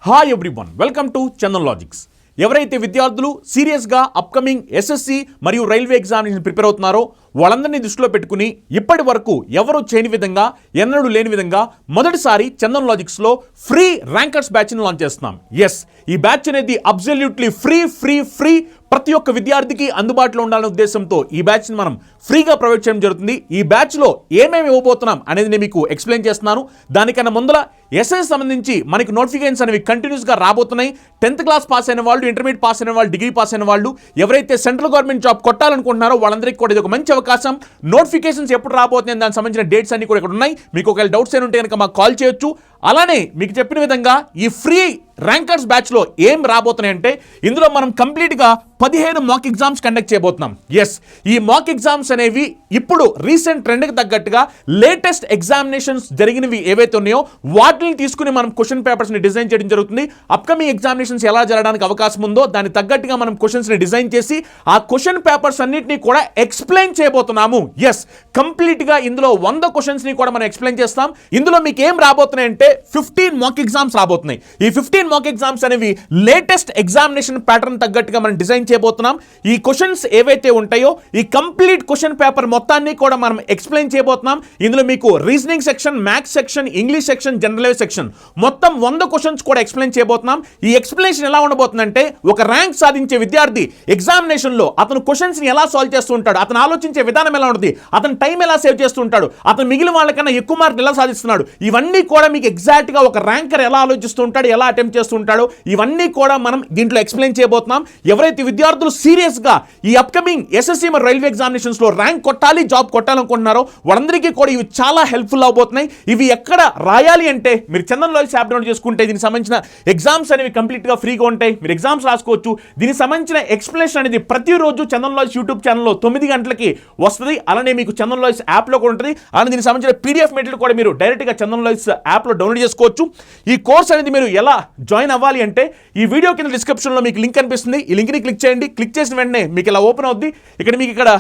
Hi everyone, welcome to Chandan logics. ఎవరైతే విద్యార్థులు సీరియస్గా అప్కమింగ్ ఎస్ఎస్సి మరియు రైల్వే ఎగ్జామినేషన్ ప్రిపేర్ అవుతున్నారో వాళ్ళందరినీ దృష్టిలో పెట్టుకుని ఇప్పటి వరకు ఎవరు చేయని విధంగా ఎన్నడూ లేని విధంగా మొదటిసారి చందన్ లాజిక్స్లో ఫ్రీ ర్యాంకర్స్ బ్యాచ్ని లాంచ్ చేస్తున్నాం. ఎస్, ఈ బ్యాచ్ అనేది అబ్సల్యూట్లీ ఫ్రీ ప్రతి ఒక్క విద్యార్థికి అందుబాటులో ఉండాలనే ఉద్దేశంతో ఈ బ్యాచ్ని మనం ఫ్రీగా ప్రొవైడ్ చేయడం జరుగుతుంది. ఈ బ్యాచ్లో ఏమేమి ఇవ్వబోతున్నాం అనేది నేను మీకు ఎక్స్ప్లెయిన్ చేస్తున్నాను. దానికన్నా ముందర ఎస్ఐ సంబంధించి మనకి నోటిఫికేషన్స్ అనేవి కంటిన్యూస్గా రాబోతున్నాయి. 10th క్లాస్ పాస్ అయిన వాళ్ళు, ఇంటర్మీడియట్ పాస్ అయిన వాళ్ళు, డిగ్రీ పాస్ అయిన వాళ్ళు, ఎవరైతే సెంట్రల్ గవర్నమెంట్ జాబ్ కొట్టాలనుకుంటున్నారో వాళ్ళందరికీ కూడా ఇది ఒక మంచి అవకాశం. నోటిఫికేషన్స్ ఎప్పుడు రాబోతున్నాయి దానికి సంబంధించిన డేట్స్ అన్ని కూడా ఇక్కడ ఉన్నాయి. మీకు ఒకవేళ డౌట్స్ ఏమి ఉంటే కనుక మాకు కాల్ చేయొచ్చు. అలానే మీకు చెప్పిన విధంగా ఈ ఫ్రీ ర్యాంకర్స్ బ్యాచ్లో ఏం రాబోతున్నాయంటే ఇందులో మనం కంప్లీట్గా 15 మాక్ ఎగ్జామ్స్ కండక్ట్ చేయబోతున్నాం. ఎస్, ఈ మాక్ ఎగ్జామ్స్ అనేవి ఇప్పుడు రీసెంట్ ట్రెండ్కి తగ్గట్టుగా లేటెస్ట్ ఎగ్జామినేషన్స్ జరిగినవి ఏవైతే ఉన్నాయో వాటిని తీసుకుని మనం క్వశ్చన్ పేపర్స్ని డిజైన్ చేయడం జరుగుతుంది. అప్కమింగ్ ఎగ్జామినేషన్స్ ఎలా జరగడానికి అవకాశం ఉందో దానికి తగ్గట్టుగా మనం క్వశ్చన్స్ని డిజైన్ చేసి ఆ క్వశ్చన్ పేపర్స్ అన్నింటినీ కూడా ఎక్స్ప్లెయిన్ చేయబోతున్నాము. ఎస్, కంప్లీట్గా ఇందులో 100 క్వశ్చన్స్ని కూడా మనం ఎక్స్ప్లెయిన్ చేస్తాం. ఇందులో మీకు ఏం రాబోతున్నాయంటే 15 మాక్ ఎగ్జామ్స్ రాబోతున్నాయి. ఈ 15 మాక్ ఎగ్జామ్స్ అనేవి లేటెస్ట్ ఎగ్జామినేషన్ ప్యాటర్న్ తగ్గట్టుగా మనం డిజైన్ చేయబోతున్నాం. ఈ క్వశ్చన్స్ ఏవైతే ఉంటాయో ఈ కంప్లీట్ క్వశ్చన్ పేపర్ మొత్తాన్ని కూడా మనం ఎక్స్ప్లెయిన్ చేయబోతున్నాం. ఇందులో మీకు reasoning section, maths section, English section, general section మొత్తం 100 క్వశ్చన్స్ కూడా ఎక్స్ప్లెయిన్ చేయబోతున్నాం. ఈ ఎక్స్ప్లెనేషన్ ఎలా ఉండబోతుందంటే ఒక ర్యాంక్ సాధించే విద్యార్థి ఎగ్జామినేషన్లో అతను క్వశ్చన్స్ ని ఎలా సాల్వ్ చేస్తూ ఉంటాడు, అతను ఆలోచించే విధానం ఎలా ఉంటుంది, అతను టైం ఎలా సేవ్ చేస్తూ ఉంటాడు, అతను మిగిలిన వాళ్ళకన్నా ఎక్కువ మార్కులు ఎలా సాధిస్తున్నాడు, ఇవన్నీ కూడా మీకు ఎగ్జాక్ట్ గా ఒక ర్యాంకర్ ఎలా ఆలోచిస్తూ ఉంటాడు, ఎలా అటెంప్ట్ చేస్తూ ఉంటాడు, ఇవన్నీ కూడా మనం దీంట్లో ఎక్స్ప్లెయిన్ చేయబోతున్నాం. ఎవరైతే విద్యార్థులు సీరియస్ గా ఈ అప్కమింగ్ ఎస్ఎస్సి మరియు రైల్వే ఎగ్జామినేషన్స్ లో ర్యాంక్ కొట్టాలి, జాబ్ కొట్టాలనుకుంటున్నారో వాళ్ళందరికీ కూడా ఇవి చాలా హెల్ప్ఫుల్ అవబోతున్నాయి. ఇవి ఎక్కడ రాయాలి అంటే మీరు చందన్ లాజిక్స్ యాప్ డౌన్లోడ్ చేసుకుంటే దీనికి సంబంధించిన ఎగ్జామ్స్ అనేవి కంప్లీట్ గా ఫ్రీగా ఉంటాయి. మీరు ఎగ్జామ్స్ రాసుకోవచ్చు. దీనికి సంబంధించిన ఎక్స్ప్లెనేషన్ అనేది ప్రతిరోజు చందన్ లాజిక్స్ యూట్యూబ్ ఛానల్లో 9 గంటలకి వస్తుంది. అలానే మీకు చందన్ లాజిక్స్ యాప్ లో కూడా ఉంటుంది. అలానే దీనికి సంబంధించిన పీడిఎఫ్ మెటీరియల్ కూడా మీరు డైరెక్ట్ గా చందన్ లాజిక్స్ యాప్ లో డౌన్లోడ్ చేసుకోవచ్చు. ఈ కోర్స్ అనేది మీరు ఎలా జాయిన్ అవ్వాలి అంటే ఈ వీడియో కింద డిస్క్రిప్షన్లో మీకు లింక్ కనిపిస్తుంది. ఈ లింక్ని క్లిక్ చేయండి. క్లిక్ చేసిన వెంటనే మీకు ఇలా ఓపెన్ అవుద్ది. మీకు ఇక్కడ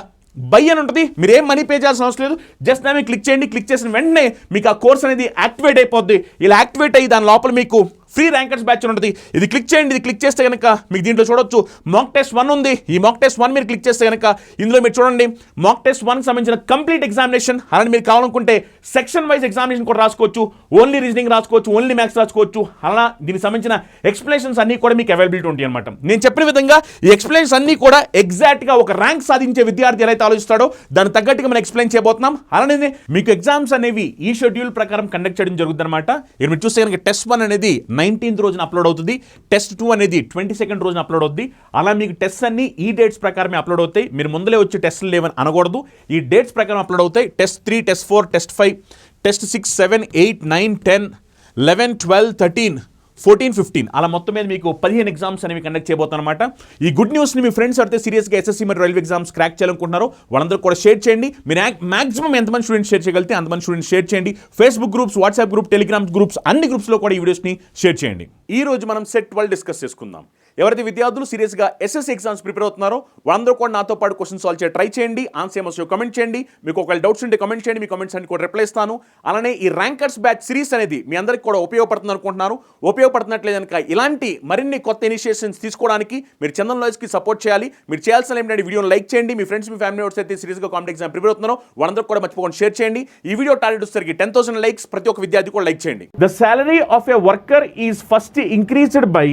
బై అని ఉంటుంది. మీరు ఏం మనీ పే చేయాల్సిన అవసరం లేదు. జస్ట్ దాన్ని క్లిక్ చేయండి. క్లిక్ చేసిన వెంటనే మీకు ఆ కోర్స్ అనేది యాక్టివేట్ అయిపోద్ది. ఇలా యాక్టివేట్ అయ్యి దాని లోపల మీకు ఫ్రీ ర్యాంకర్స్ బ్యాచ్ ఉంటుంది. ఇది క్లిక్ చేయండి. ఇది క్లిక్ చేస్తే కనుక మీకు దీంట్లో చూడొచ్చు మాక్ టెస్ట్ 1 ఉంది. ఈ మాక్ టెస్ట్ 1 మీరు క్లిక్ చేస్తే కనుక ఇందులో మీరు చూడండి మాక్ టెస్ట్ 1 సంబంధించిన కంప్లీట్ ఎగ్జామినేషన్. అలానే మీరు కావాలనుకుంటే సెక్షన్ వైజ్ ఎగ్జామినేషన్ కూడా రాసుకోవచ్చు. ఓన్లీ రీజనింగ్ రాసుకోవచ్చు, ఓన్లీ మ్యాథ్స్ రాసుకోవచ్చు. అలా దీనికి సంబంధించిన ఎక్స్ప్లెనేషన్స్ అన్ని కూడా మీకు అవైలబిలిటీ ఉంటాయి అనమాట. నేను చెప్పిన విధంగా ఈ ఎక్స్ప్లెనేషన్స్ అన్ని కూడా ఎగ్జాక్ట్గా ఒక ర్యాంక్ సాధించే విద్యార్థి ఎలా ఆలోచిస్తాడో దాని తగ్గట్టుగా మనం ఎక్స్ప్లెయిన్ చేయబోతున్నాం. అలానే మీకు ఎగ్జామ్స్ అనేవి ఈ షెడ్యూల్ ప్రకారం కండక్ట్ చేయడం జరుగుతుంది అనమాట. మీరు చూస్తే కనుక టెస్ట్ 1 అనేది 19th రోజున అప్లోడ్ అవుతుంది. టెస్ట్ 2 అనేది 22nd రోజున అప్లోడ్ అవుతుంది. అలా మీకు టెస్ట్ అన్ని ఈ డేట్స్ ప్రకారమే అప్లోడ్ అవుతాయి. మీరు ముందులే వచ్చి టెస్టులు లేవని అనకూడదు. ఈ డేట్స్ ప్రకారం అప్లోడ్ అవుతాయి. టెస్ట్ 3, టెస్ట్ 4, టెస్ట్ 5, టెస్ట్ 6, 7, 8, 9, 10, 11, 12, 13, 14, 15 అలా మొత్తం మీద మీకు 15 ఎగ్జామ్స్ అనేవి కండక్ట్ చేయబోతున్నమాట. ఈ గుడ్ న్యూస్ని మీ ఫ్రెండ్స్ అయితే సీరియస్గా ఎస్ఎస్సి మరియు రైల్వే ఎగ్జామ్స్ క్రాక్ చేయాలనుకుంటున్నారో వాళ్ళందరూ కూడా షేర్ చేయండి. మీరు మాక్సిమం ఎంతమంది స్టూడెంట్స్ షేర్ చేయగలిగితే అంతమంది స్టూడెంట్స్ షేర్ చేయండి. Facebook groups, WhatsApp group, Telegram groups అన్ని గ్రూప్స్లో కూడా ఈ వీడియోస్ని షేర్ చేయండి. ఈ రోజు మనం సెట్ 12 డిస్కస్ చేసుకుందాం. ఎవరైతే విద్యార్థులు సీరియస్గా ఎస్ఎస్సి ఎగ్జామ్స్ ప్రిపేర్ అవుతున్నారో వాళ్ళందరూ కూడా నాతో పాటు క్వశ్చన్ సాల్వ్ చేయ ట్రై చేయండి. ఆన్సర్ ఏమో కమెంట్ చేయండి. మీకు ఒకవేళ డౌట్స్ ఉంటే కమెంట్ చేయండి. మీ కమెంట్స్ అన్ని కూడా రిప్లై ఇస్తాను. అలానే ఈ ర్యాంకర్స్ బ్యాచ్ సిరీస్ అనేది మీ అందరికీ కూడా ఉపయోగపడుతుంది అనుకుంటున్నారు. ఉపయోగపడుతున్నట్లే కనుక ఇలాంటి మరిన్ని కొత్త ఇనిషియేషన్స్ తీసుకోవడానికి మీరు చందన్ లాజిక్స్కి సపోర్ట్ చేయాలి. మీరు చేయాల్సిన ఏంటంటే వీడియోని లైక్ చేయండి. మీ ఫ్రెండ్స్, మీ ఫ్యామిలీ మెంబర్స్ అయితే సీరియస్గా కాంపిటేటివ్ ఎగ్జామ్ ప్రిపేర్ అవుతున్నారో వాళ్ళందరూ కూడా మర్చిపోకుండా షేర్ చేయండి. ఈ వీడియో టార్గెట్ వచ్చేసరికి 10,000 లైక్స్. ప్రతి ఒక్క విద్యార్థి కూడా లైక్ చేయండి. The salary of a worker is first increased by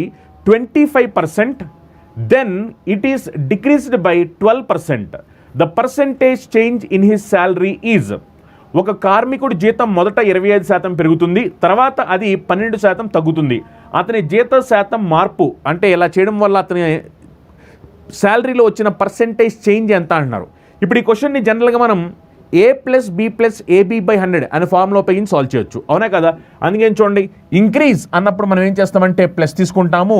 25%. then it is decreased by 12%. the percentage change in his salary is ఒక కార్మికుడి జీతం మొదట 25% పెరుగుతుంది, తర్వాత అది 12% తగ్గుతుంది. అతని జీత శాతం మార్పు అంటే ఇలా చేయడం వల్ల అతని శాలరీలో వచ్చిన పర్సెంటేజ్ చేంజ్ ఎంత అంటున్నారు. ఇప్పుడు ఈ క్వశ్చన్ని జనరల్గా మనం A+B+AB/100 అనే ఫార్ములా ఉపయోగించి సాల్వ్ చేయొచ్చు, అవునా కదా? అందుకని చూడండి, ఇంక్రీజ్ అన్నప్పుడు మనం ఏం చేస్తామంటే ప్లస్ తీసుకుంటాము,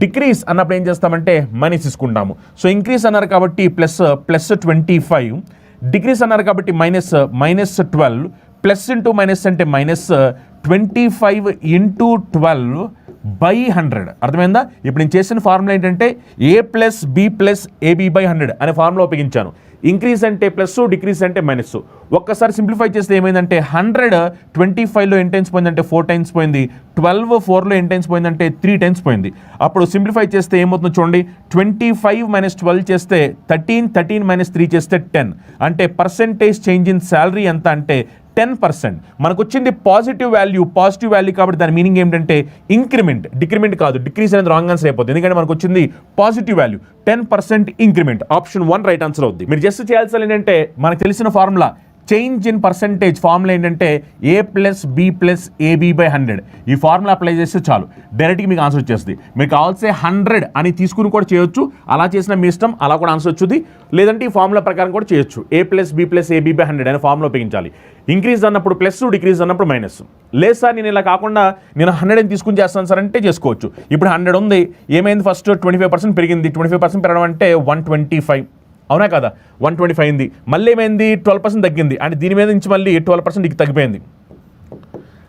డిక్రీజ్ అన్నప్పుడు ఏం చేస్తామంటే మైనస్ తీసుకుంటాము. సో ఇంక్రీజ్ అన్నారు కాబట్టి ప్లస్ 25, డిక్రీజ్ అన్నారు కాబట్టి మైనస్ 12, ప్లస్ ఇంటూ మైనస్ అంటే -25 × 12 బై 100. అర్థమైందా? ఇప్పుడు నేను చేసిన ఫార్ములా ఏంటంటే a plus B plus AB by 100 అనే ఫార్ములా ఉపయోగించాను. ఇంక్రీజ్ అంటే ప్లస్, డిక్రీజ్ అంటే మైనస్. ఒక్కసారి సింప్లిఫై చేస్తే ఏమైందంటే 100 25లో ఎన్ని టైమ్స్ పోయిందంటే 4 టైమ్స్ పోయింది. 12 4లో ఎన్ని టైమ్స్ పోయిందంటే 3 టైమ్స్ పోయింది. అప్పుడు సింప్లిఫై చేస్తే ఏమవుతుందో చూడండి. 25 మైనస్ 12 చేస్తే 13, 13 మైనస్ 3 చేస్తే 10. అంటే పర్సెంటేజ్ చేంజ్ ఇన్ శాలరీ ఎంత అంటే 10%. మనకు వచ్చింది పాజిటివ్ వాల్యూ కాబట్టి దాని మీనింగ్ ఏంటంటే ఇంక్రిమెంట్, డిక్రిమెంట్ కాదు. డిక్రీజ్ అనేది రాంగ్ ఆన్సర్ అయిపోతుంది, ఎందుకంటే మనకు వచ్చింది positive value 10% increment. Option 1 right answer అవుద్ది. మీరు జస్ట్ చేయాల్సిన ఏంటంటే మనకు తెలిసిన formula change in percentage formula ఏంటంటే a plus B plus AB by 100. ఈ ఫార్ములా అప్లై చేస్తే చాలు, డైరెక్ట్గా మీకు ఆన్సర్ వచ్చేస్తుంది. మీకు కావాల్సే 100 అని తీసుకుని కూడా చేయొచ్చు, అలా చేసిన మీ ఇష్టం, అలా కూడా ఆన్సర్ వచ్చుద్ది. లేదంటే ఈ ఫార్ములా ప్రకారం కూడా చేయొచ్చు. a plus B plus AB by 100 అనే ఫార్ములా ఉపయోగించాలి. ఇంక్రీజ్ అన్నప్పుడు ప్లస్, డిక్రీజ్ అన్నప్పుడు మైనస్. లేదు సార్ నేను ఇలా కాకుండా నేను 100 అని తీసుకుని చేస్తాను సార్ అంటే చేసుకోవచ్చు. ఇప్పుడు 100 ఉంది, ఏమైంది ఫస్ట్ 25% పెరిగింది. 25% పెరగడం అంటే 125, అవునా కదా? 125 అయింది. మళ్ళీ ఏమైంది 12% తగ్గింది. అంటే దీని మీద నుంచి మళ్ళీ 12% తగ్గిపోయింది.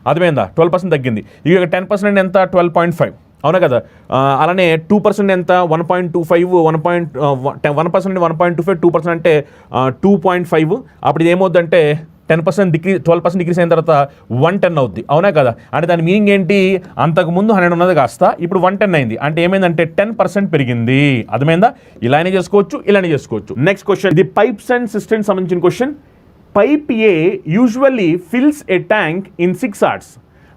అర్థమైందా? 12% తగ్గింది. ఇక 10% ఎంత 12.5, అవునా కదా? అలానే 2% ఎంత 1.25, 1% 1.25, 2% అంటే 2.5. అప్పుడు ఇది ఏమవుద్దంటే 10% డిక్రీజ్, 12% డిక్రీజ్ అయిన తర్వాత 110 అవుద్ది, అవునా కదా? అంటే దాని మీనింగ్ ఏంటి? అంతకుముందు 100 ఉన్నది కాస్త ఇప్పుడు 110 అయింది. అంటే ఏమైందంటే 10% పెరిగింది. అర్థమైందా? ఇలానే చేసుకోవచ్చు, ఇలానే చేసుకోవచ్చు. నెక్స్ట్ క్వశ్చన్, ఇది పైప్స్ అండ్ సిస్టమ్స్ సంబంధించిన question. Pipe A usually fills a tank in 6 hours,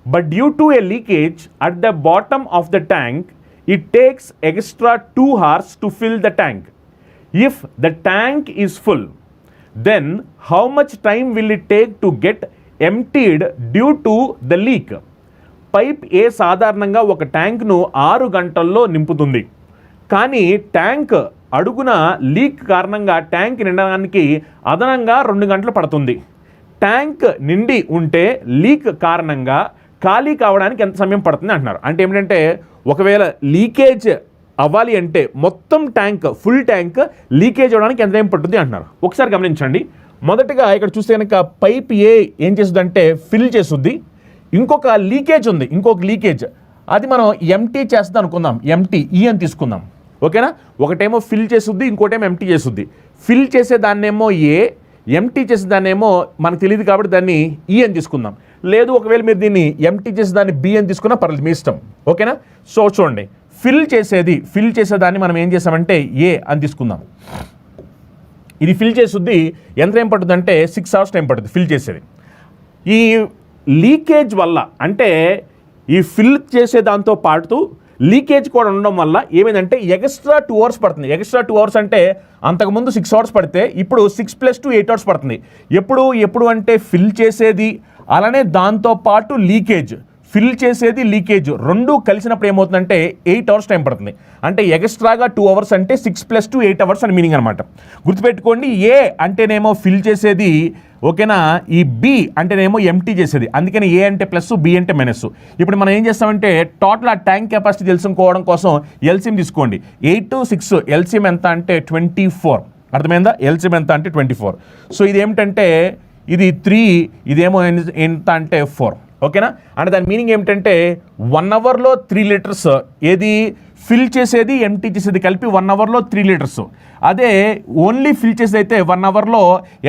but due to a leakage at the bottom of the tank, it takes extra 2 hours to fill the tank. If the tank is full, then how much time will it take to get emptied due to the leak? Pipe A సాధారణంగా ఒక ట్యాంక్ను 6 గంటల్లో నింపుతుంది, కానీ tank అడుగున leak కారణంగా tank నిండడానికి అదనంగా 2 గంటలు పడుతుంది. ట్యాంక్ నిండి ఉంటే లీక్ కారణంగా ఖాళీ కావడానికి ఎంత సమయం పడుతుంది అంటున్నారు. అంటే ఏమిటంటే ఒకవేళ లీకేజ్ అవ్వాలి అంటే మొత్తం ట్యాంక్, ఫుల్ ట్యాంక్ లీకేజ్ అవ్వడానికి ఎంత టైం పడుతుంది అంటున్నారు. ఒకసారి గమనించండి. మొదటగా ఇక్కడ చూస్తే కనుక పైప్ ఏ ఏం చేస్తుంది అంటే ఫిల్ చేస్తుంది. ఇంకొక లీకేజ్ ఉంది, ఇంకొక లీకేజ్, అది మనం ఎంటీ చేస్తుంది అనుకుందాం. ఎంటీ ఈ అని తీసుకుందాం, ఓకేనా? ఒకటేమో ఫిల్ చేస్తుంది, ఇంకోటేమో ఎంటీ చేస్తుంది. ఫిల్ చేసే దాన్నేమో ఏ, ఎంటీ చేసే దాన్నేమో మనకు తెలియదు కాబట్టి దాన్ని ఈ అని తీసుకుందాం. లేదు ఒకవేళ మీరు దీన్ని ఎంటీ చేసే దాన్ని బి అని తీసుకున్నా పర్లేదు, మీ ఇష్టం, ఓకేనా? సో చూడండి, ఫిల్ చేసేదాన్ని మనం ఏం చేసామంటే ఏ అని తీసుకుందాం. ఇది ఫిల్ చేస్తుంది. ఎంత టైం పడుతుంది అంటే 6 hours టైం పడుతుంది ఫిల్ చేసేది. ఈ లీకేజ్ వల్ల అంటే ఈ ఫిల్ చేసే దాంతో పాటు లీకేజ్ కూడా ఉండడం వల్ల ఏమైందంటే ఎక్స్ట్రా 2 hours పడుతుంది. ఎక్స్ట్రా 2 hours అంటే అంతకుముందు 6 hours పడితే ఇప్పుడు 6 + 2 8 hours పడుతుంది. ఎప్పుడు అంటే ఫిల్ చేసేది అలానే దాంతోపాటు లీకేజ్, ఫిల్ చేసేది లీకేజ్ రెండు కలిసినప్పుడు ఏమవుతుందంటే 8 hours టైం పడుతుంది. అంటే ఎక్స్ట్రాగా 2 hours అంటే 6 + 2 8 hours అని మీనింగ్ అనమాట. గుర్తుపెట్టుకోండి, ఏ అంటేనేమో ఫిల్ చేసేది, ఓకేనా? ఈ బి అంటేనేమో ఎంటీ చేసేది. అందుకని ఏ అంటే ప్లస్, బి అంటే మైనస్. ఇప్పుడు మనం ఏం చేస్తామంటే టోటల్ ఆ ట్యాంక్ కెపాసిటీ తెలుసుకోవడం కోసం ఎల్సిఎం తీసుకోండి. 8 6 ఎల్సిఎం ఎంత అంటే 24. అర్థమైందా? ఎల్సిఎం ఎంత అంటే 24. సో ఇది ఏమిటంటే ఇది 3, ఇదేమో ఎంత అంటే 4, ఓకేనా? అంటే దాని మీనింగ్ ఏమిటంటే 1 hourలో 3 liters, ఏది ఫిల్ చేసేది ఎంటీ చేసేది కలిపి 1 hourలో 3 liters. అదే ఓన్లీ ఫిల్ చేసేది అయితే 1 hourలో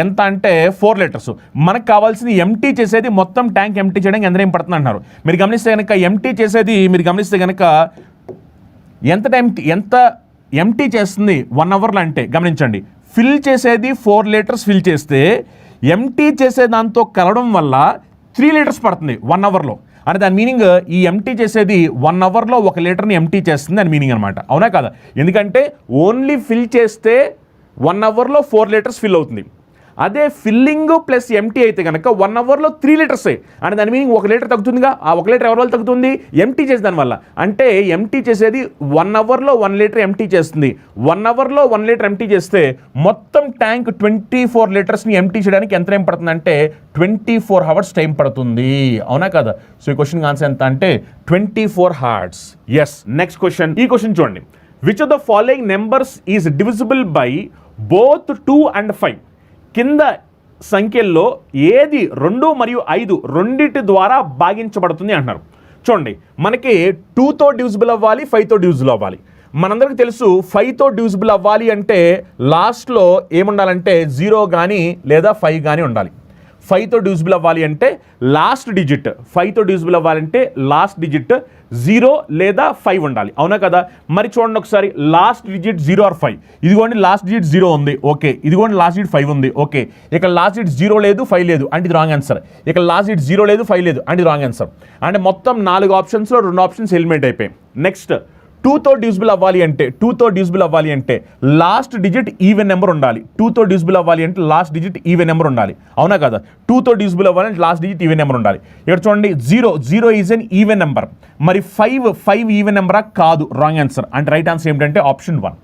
ఎంత అంటే 4 liters. మనకు కావాల్సింది ఎంటీ చేసేది, మొత్తం ట్యాంక్ ఎంటీ చేయడానికి ఎంత టైం పడుతుంది అంటున్నారు. మీరు గమనిస్తే కనుక ఎంటీ చేసేది, మీరు గమనిస్తే కనుక ఎంత ఎంటీ చేస్తుంది 1 hourలో అంటే గమనించండి. ఫిల్ చేసేది 4 liters ఫిల్ చేస్తే ఎంటీ చేసే దాంతో కలవడం వల్ల 3 liters పడుతుంది 1 hourలో. అంటే దాని మీనింగ్ ఈ ఎంటీ చేసేది 1 hourలో 1 లీటర్ని ఎంటీ చేస్తుంది అని మీనింగ్ అనమాట. అవునా కదా? ఎందుకంటే ఓన్లీ ఫిల్ చేస్తే 1 hourలో 4 liters ఫిల్ అవుతుంది. అదే ఫిల్లింగ్ ప్లస్ ఎంటీ అయితే కనుక 1 hourలో 3 liters. అంటే దాని మీనింగ్ 1 లీటర్ తగ్గుతుందిగా. ఆ 1 లీటర్ ఎవరి వల్ల తగ్గుతుంది? ఎంటీ చేసే దానివల్ల. అంటే ఎంటీ చేసేది 1 hourలో 1 లీటర్ ఎంటీ చేస్తుంది. 1 hourలో 1 లీటర్ ఎంటీ చేస్తే మొత్తం ట్యాంక్ 24 లీటర్స్ని ఎంటీ చేయడానికి ఎంత టైం పడుతుంది అంటే 24 hours టైం పడుతుంది. అవునా కదా? సో ఈ క్వశ్చన్ ఆన్సర్ ఎంత అంటే 24 hours. ఎస్. నెక్స్ట్ క్వశ్చన్, ఈ క్వశ్చన్ చూడండి. Which of the following numbers is divisible by both 2 and 5? కింద సంఖ్యల్లో ఏది 2 మరియు 5 రెండిటి ద్వారా భాగించబడుతుంది అంటున్నారు. చూడండి, మనకి 2తో డివిజిబుల్ అవ్వాలి, 5తో డివిజిబుల్ అవ్వాలి. మనందరికీ తెలుసు 5తో డివిజిబుల్ అవ్వాలి అంటే లాస్ట్లో ఏముండాలంటే 0 కానీ లేదా 5 కానీ ఉండాలి. 5తో డివిజిబుల్ అవ్వాలి అంటే లాస్ట్ డిజిట్ 5తో డివిజిబుల్ అవ్వాలంటే లాస్ట్ డిజిట్ 0 లేదా 5 ఉండాలి. అవునా కదా? మరి చూడండి ఒకసారి, లాస్ట్ డిజిట్ 0 ఆర్ 5. ఇదిగోండి లాస్ట్ డిజిట్ 0 ఉంది, ఓకే. ఇదిగోండి లాస్ట్ డిజిట్ 5 ఉంది, ఓకే. ఇక్కడ లాస్ట్ డిజిట్ 0 లేదు, 5 లేదు అంటే ఇది రాంగ్ ఆన్సర్. ఇక్కడ లాస్ట్ డిజిట్ 0 లేదు, 5 లేదు అంటే ఇది రాంగ్ ఆన్సర్. అంటే మొత్తం 4 ఆప్షన్స్లో 2 ఆప్షన్స్ ఎలిమినేట్ అయిపోయాయి. నెక్స్ట్ 2తో డివిజిబుల్ అవ్వాలి అంటే లాస్ట్ డిజిట్ ఈవెన్ నెంబర్ ఉండాలి. 2తో డివిజిబుల్ అవ్వాలి అంటే లాస్ట్ డిజిట్ ఈవెన్ నెంబర్ ఉండాలి. అవునా కదా? 2తో డివిజిబుల్ అవ్వాలంటే లాస్ట్ డిజిట్ ఈవెన్ నెంబర్ ఉండాలి. ఇక్కడ చూడండి, 0 ఈజ్ ఎన్ ఈవెన్ నెంబర్. మరి 5 ఈవెన్ నెంబరా? కాదు, రాంగ్ ఆన్సర్. అంటే రైట్ ఆన్సర్ ఏమిటంటే ఆప్షన్ 1.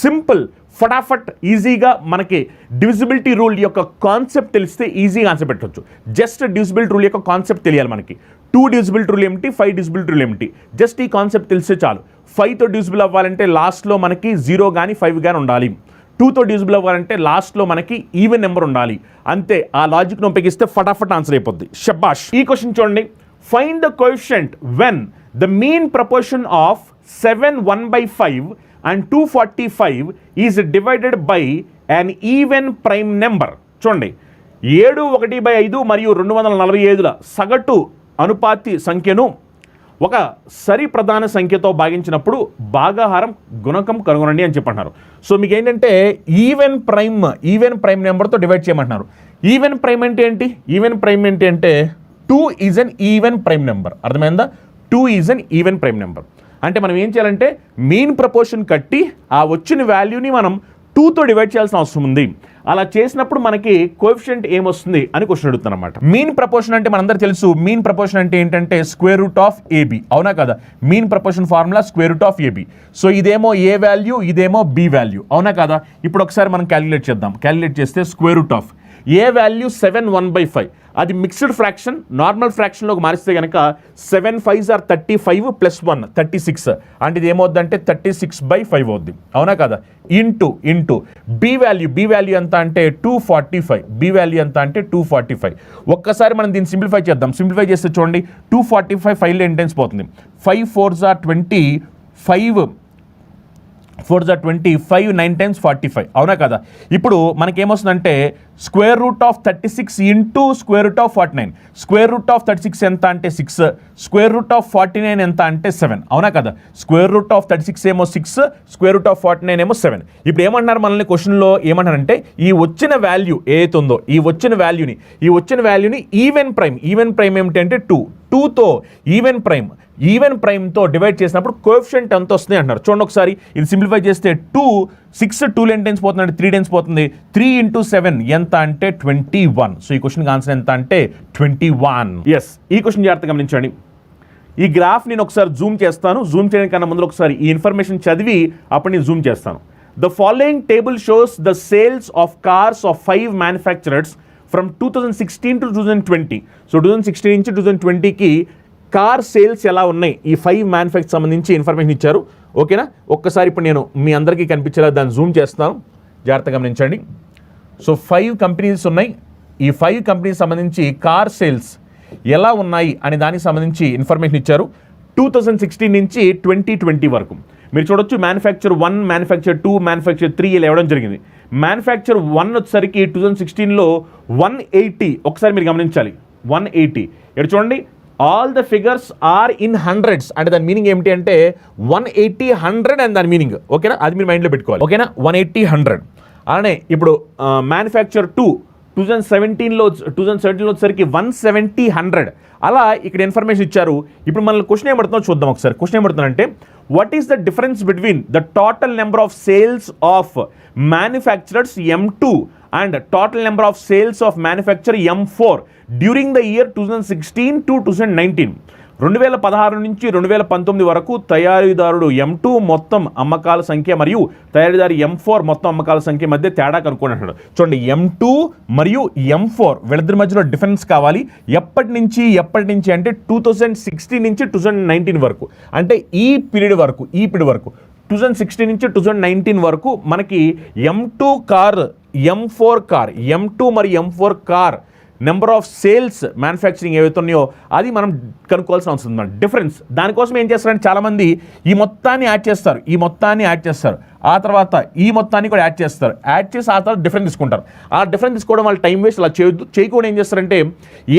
సింపుల్, ఫటాఫట్, ఈజీగా మనకి డివిజిబిలిటీ రూల్ యొక్క కాన్సెప్ట్ తెలిస్తే ఈజీగా ఆన్సర్ పెట్టవచ్చు. జస్ట్ డివిజిబిలిటీ రూల్ యొక్క కాన్సెప్ట్ తెలియాలి మనకి. 2 డివిజిబిలిటీ రూల్ ఏమిటి, 5 డివిజిబిలిటీ రూల్ ఏమిటి, జస్ట్ ఈ కాన్సెప్ట్ తెలిస్తే చాలు. 5తో డివిజిబుల్ అవ్వాలంటే లాస్ట్లో మనకి 0 కానీ 5 కానీ ఉండాలి. 2తో డివిజిబుల్ అవ్వాలంటే లాస్ట్లో మనకి ఈవెన్ నెంబర్ ఉండాలి. అంతే, ఆ లాజిక్ను ఉపయోగిస్తే ఫటాఫట్ ఆన్సర్ అయిపోద్ది. షబాష్. ఈ క్వశ్చన్ చూడండి, find the coefficient when the mean proportion of 7 1/5 and 245 is divided by an even prime number. చూడండి, 7 1/5 మరియు 245ల సగటు అనుపాతి సంఖ్యను ఒక సరి ప్రధాన సంఖ్యతో భాగించినప్పుడు భాగాహారం గుణకం కనుగొనండి అని చెప్పంటున్నారు. సో మీకు ఏంటంటే ఈవెన్ ప్రైమ్ నెంబర్తో డివైడ్ చేయమంటున్నారు. ఈవెన్ ప్రైమ్ అంటే ఏంటి? ఈవెన్ ప్రైమ్ ఏంటి అంటే 2 is an even prime number. అర్థమైందా? 2 is an even prime number అంటే మనం ఏం చేయాలంటే మీన్ ప్రపోర్షన్ కట్టి ఆ వచ్చిన వాల్యూని మనం 2తో డివైడ్ చేయాల్సిన అవసరం ఉంది. అలా చేసినప్పుడు మనకి కోఎఫిషియంట్ ఏమొస్తుంది అని క్వశ్చన్ అడుగుతాను అనమాట. మీన్ ప్రపోర్షన్ అంటే మనందరూ తెలుసు, మీన్ ప్రపోర్షన్ అంటే ఏంటంటే స్క్వేర్ రూట్ ఆఫ్ ఏబి. అవునా కదా? Mean proportion formula square root of AB. So ఇదేమో ఏ వాల్యూ, ఇదేమో బి వాల్యూ. అవునా కదా? ఇప్పుడు ఒకసారి మనం క్యాలిక్యులేట్ చేద్దాం. క్యాలిక్యులేట్ చేస్తే square root of A value 7 1/5, అది మిక్స్డ్ ఫ్రాక్షన్. నార్మల్ ఫ్రాక్షన్లోకి మారిస్తే కనుక 7 5s are 35 + 1 36 అంటే ఇది ఏమవుద్దంటే 36/5 అవుద్ది. అవునా కదా? ఇంటూ బి వాల్యూ ఎంత అంటే 245. బి వాల్యూ ఎంత అంటే 245. ఒక్కసారి మనం దీన్ని సింప్లిఫై చేద్దాం. సింప్లిఫై చేస్తే చూడండి, 245 5లో ఎంటెన్స్ పోతుంది. 5 4s are 20, 5 4s are 20, 5 9 times 45. అవునా కదా? ఇప్పుడు మనకేమొస్తుందంటే square root of 36 into square root of 49. Square root of 36 ఎంత అంటే 6, స్క్వేర్ రూట్ ఆఫ్ 49 ఎంత అంటే 7. అవునా కదా? స్క్వేర్ రూట్ ఆఫ్ 36 ఏమో 6, స్క్వేర్ రూట్ ఆఫ్ 49 ఏమో 7. ఇప్పుడు ఏమన్నారు మనల్ని క్వశ్చన్లో? ఏమన్నారంటే ఈ వచ్చిన వాల్యూ ఏదైతే ఉందో ఈ వచ్చిన వాల్యూని ఈవెన్ ప్రైమ్ ఏమిటి అంటే 2తో ఈవెన్ ప్రైమ్తో డివైడ్ చేసినప్పుడు కోఎఫిషియంట్ ఎంత వస్తుంది అంటున్నారు. చూడండి ఒకసారి, ఇది సింప్లిఫై చేస్తే 6 2 టైమ్స్ పోతుంది అంటే 3 టైమ్స్ పోతుంది. 3 × 7 ఎంత అంటే 21. సో ఈ క్వశ్చన్కి ఆన్సర్ ఎంత అంటే 21. ఎస్, ఈ క్వశ్చన్ జాగ్రత్తగా గమనించండి. ఈ గ్రాఫ్ నేను ఒకసారి జూమ్ చేస్తాను. జూమ్ చేయడానికి కన్నా ముందు ఒకసారి ఈ ఇన్ఫర్మేషన్ చదివి అప్పుడు నేను జూమ్ చేస్తాను. The following table shows the sales of cars of 5 manufacturers from 2016 to 2020. So 2016 నుంచి 2020కి కార్ సేల్స్ ఎలా ఉన్నాయి ఈ 5 మ్యానుఫ్యాక్చర్ సంబంధించి ఇన్ఫర్మేషన్ ఇచ్చారు. ఓకేనా? ఒక్కసారి ఇప్పుడు నేను మీ అందరికీ కనిపించేలా దాన్ని జూమ్ చేస్తాను. జాగ్రత్తగా గమనించండి. సో 5 కంపెనీస్ ఉన్నాయి. ఈ 5 కంపెనీస్ సంబంధించి కార్ సేల్స్ ఎలా ఉన్నాయి అనే దానికి సంబంధించి ఇన్ఫర్మేషన్ ఇచ్చారు. 2016 నుంచి 2020 వరకు మీరు చూడొచ్చు. మ్యానుఫ్యాక్చర్ 1, మ్యానుఫ్యాక్చర్ 2, మ్యానుఫ్యాక్చర్ 3 ఇలా ఇవ్వడం జరిగింది. మ్యానుఫ్యాక్చర్ 1 వచ్చేసరికి 2016లో 180. ఒకసారి మీరు గమనించాలి, 180. ఇక్కడ చూడండి, all the figures are in hundreds. అంటే దాని మీనింగ్ ఏమిటి అంటే 180 100 అని దాని మీనింగ్. ఓకేనా? అది మీరు మైండ్లో పెట్టుకోవాలి. ఓకేనా? 180 100. అలానే ఇప్పుడు మ్యానుఫ్యాక్చర్ 2 2017లో వచ్చేసరికి 170 100. అలా ఇక్కడ ఇన్ఫర్మేషన్ ఇచ్చారు. ఇప్పుడు మన క్వశ్చన్ ఏమడుతుందో చూద్దాం ఒకసారి. క్వశ్చన్ ఏమడుతుందంటే what is the difference between the total number of sales of manufacturers M2 and total number of sales of manufacture M4 during the year 2016 to 2019. 2016 నుంచి 2019 వరకు తయారీదారుడు M2 మొత్తం అమ్మకాల సంఖ్య మరియు తయారీదారు M4 మొత్తం అమ్మకాల సంఖ్య మధ్య తేడా కనుక్కుంటున్నాడు. చూడండి, M2 మరియు M4 వీళ్ళిద్దరి మధ్యలో డిఫరెన్స్ కావాలి. ఎప్పటి నుంచి అంటే 2016 నుంచి 2019 వరకు, అంటే ఈ పీరియడ్ వరకు 2016 నుంచి 2019 వరకు మనకి M2 car, M4 car, M2 మరియు M4 car number of sales manufacturing ఏవైతే ఉన్నాయో అది మనం కనుక్కోవాల్సిన అవసరం ఉంది. డిఫరెన్స్ దానికోసం ఏం చేస్తారంటే చాలామంది ఈ మొత్తాన్ని యాడ్ చేస్తారు, ఆ తర్వాత ఈ మొత్తాన్ని కూడా యాడ్ చేస్తారు, యాడ్ చేసి ఆ తర్వాత డిఫరెన్స్ తీసుకుంటారు. ఆ డిఫరెన్స్ తీసుకోవడం వాళ్ళ టైం వేస్ట్ అలా చేయకుండా ఏం చేస్తారంటే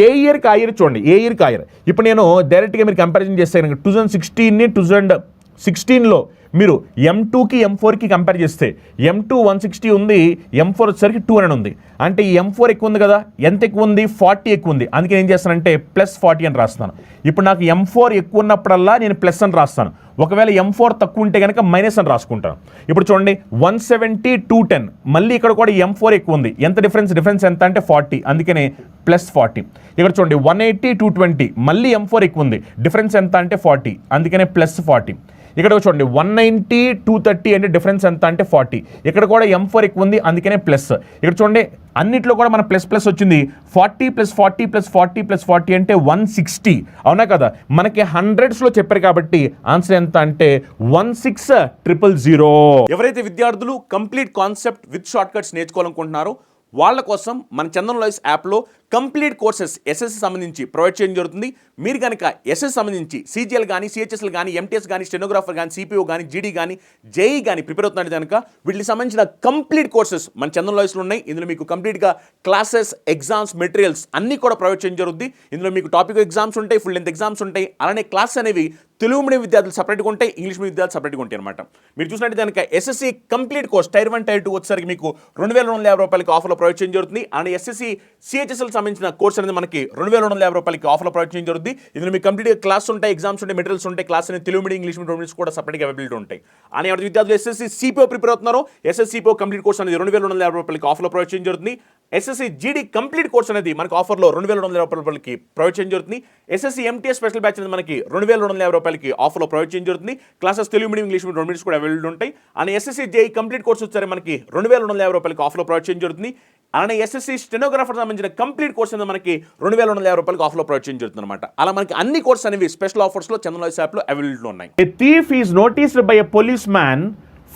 ఏ ఇయర్కి ఆ ఇయర్ చూడండి, ఏ ఇయర్కి ఆ ఇయర్. ఇప్పుడు నేను డైరెక్ట్గా మీరు కంపారిజన్ చేస్తే 2016లో మీరు M2కి M4కి కంపేర్ చేస్తే M2 160 ఉంది, M4 వచ్చేసరికి 200 ఉంది. అంటే ఈ M4 ఎక్కువ ఉంది కదా, ఎంత ఎక్కువ ఉంది, 40 ఎక్కువ ఉంది. అందుకే ఏం చేస్తానంటే +40 అని రాస్తాను. ఇప్పుడు నాకు M4 ఎక్కువ ఉన్నప్పుడల్లా నేను ప్లస్ అని రాస్తాను, ఒకవేళ M4 తక్కువ ఉంటే కనుక మైనస్ అని రాసుకుంటాను. ఇప్పుడు చూడండి 170 210, మళ్ళీ ఇక్కడ కూడా M4 ఎక్కువ ఉంది, ఎంత డిఫరెన్స్ ఎంత అంటే 40, అందుకనే +40. ఇక్కడ చూడండి 180 220, మళ్ళీ M4 ఎక్కువ ఉంది, డిఫరెన్స్ ఎంత అంటే 40, అందుకనే +40. ఇక్కడ చూడండి 190 230 అంటే డిఫరెన్స్ ఎంత అంటే 40, ఇక్కడ కూడా M4 ఎక్కువ ఉంది, అందుకనే ప్లస్. ఇక్కడ చూడండి అన్నిట్లో కూడా మన ప్లస్ వచ్చింది. 40 + 40 + 40 + 40 అంటే 160, అవునా కదా. మనకి 100స్లో చెప్పారు కాబట్టి ఆన్సర్ ఎంత అంటే 16000. ఎవరైతే విద్యార్థులు complete concept with shortcuts నేర్చుకోవాలనుకుంటున్నారో వాళ్ళ కోసం మన చందన్ లాయిస్ యాప్లో కంప్లీట్ కోర్సెస్ ఎస్ఎస్సి సంబంధించి ప్రొవైడ్ చేయడం జరుగుతుంది. మీరు కనుక ఎస్ఎస్ సంబంధించి CGL కానీ CHSL కానీ MTS కానీ స్టెనోగ్రాఫర్ కానీ CPO కానీ GD కానీ JEE కానీ ప్రిపేర్ అవుతున్నట్టు కనుక వీటికి సంబంధించిన కంప్లీట్ కోర్సెస్ మన చందన్ లాయిస్లో ఉన్నాయి. ఇందులో మీకు కంప్లీట్గా క్లాసెస్, ఎగ్జామ్స్, మెటీరియల్స్ అన్నీ కూడా ప్రొవైడ్ చేయడం జరుగుతుంది. ఇందులో మీకు టాపిక్ ఎగ్జామ్స్ ఉంటాయి, ఫుల్ లెంత్ ఎగ్జామ్స్ ఉంటాయి, అలానే క్లాస్ అనేవి తెలుగు మీడియం విద్యార్థులు సపరేట్గా ఉంటాయి, ఇంగ్లీష్ మీడియం విద్యార్థులు సపరేట్గా ఉంటాయి అనమాట. మీరు చూసినట్టు కనుక SSC complete course Tier 1 Tier 2 వచ్చేసరికి మీకు 2250 రూపాయలకి ఆఫర్లో ప్రొవైడ్ చేయడం జరుగుతుంది. అలానే SSC CHSL సంబంధించిన కోర్స్ అనేది మనకి 2250 రూపాయలకి ఆఫర్లో ప్రొవైడ్ చేయడం జరుగుతుంది. ఇందులో మీకు కంప్లీట్గా క్లాస్ ఉంటాయి, ఎగ్జామ్స్ ఉంటాయి, మెటీరియల్స్ ఉంటాయి, క్లాస్ అనేది తెలుగు మీడియం, ఇంగ్లీష్ మీడియం కూడా సపరేట్గా అవైలబిలిటీ ఉంటాయి. అని ఎవరి విద్యార్థులు SSC CPO ప్రిపేర్ అవుతున్నారో SSC CPO కంప్లీట్ కోర్స్ అనేది 2250 రూపాయలకి ఆఫర్లో ప్రొవైడ్ చేయడం జరుగుతుంది. SSC GD కంప్లీట్ కోర్స్ అనేది మనకు ఆఫర్లో 2250 రూపాయలకి ప్రొవైడ్ చేయడం జరుగుతుంది. SSC MTS స్పెషల్ బ్యాచ్ అనేది మనకి 2250 రూపాయలకి ఆఫర్లో ప్రొవైడ్ చేయడం జరుగుతుంది. Classes Telugu medium, English medium కూడా అవైలబిలిటీ ఉంటాయి. అని SSC JEE కంప్లీట్ కోర్స్ వచ్చారు మనకి 2250 రూపాయలకి ఆఫర్లో ప్రొవైడ్ చేయడం జరుగుతుంది. అలానే SSC స్టెనోగ్రాఫర్ సంబంధించిన కంప్లీట్ కోర్స్ అనేది మనకి 2250 రూపాయలకి ఆఫర్లో ప్రొవైడ్ చేయడం జరుగుతుంది అనమాట. అలా మనకి అన్ని కోర్స్ అనేవి స్పెషల్ ఆఫర్స్లో చందన్ లాయిస్ యాప్లో అవైలబిలిటీ ఉన్నాయి. A thief is noticed by a policeman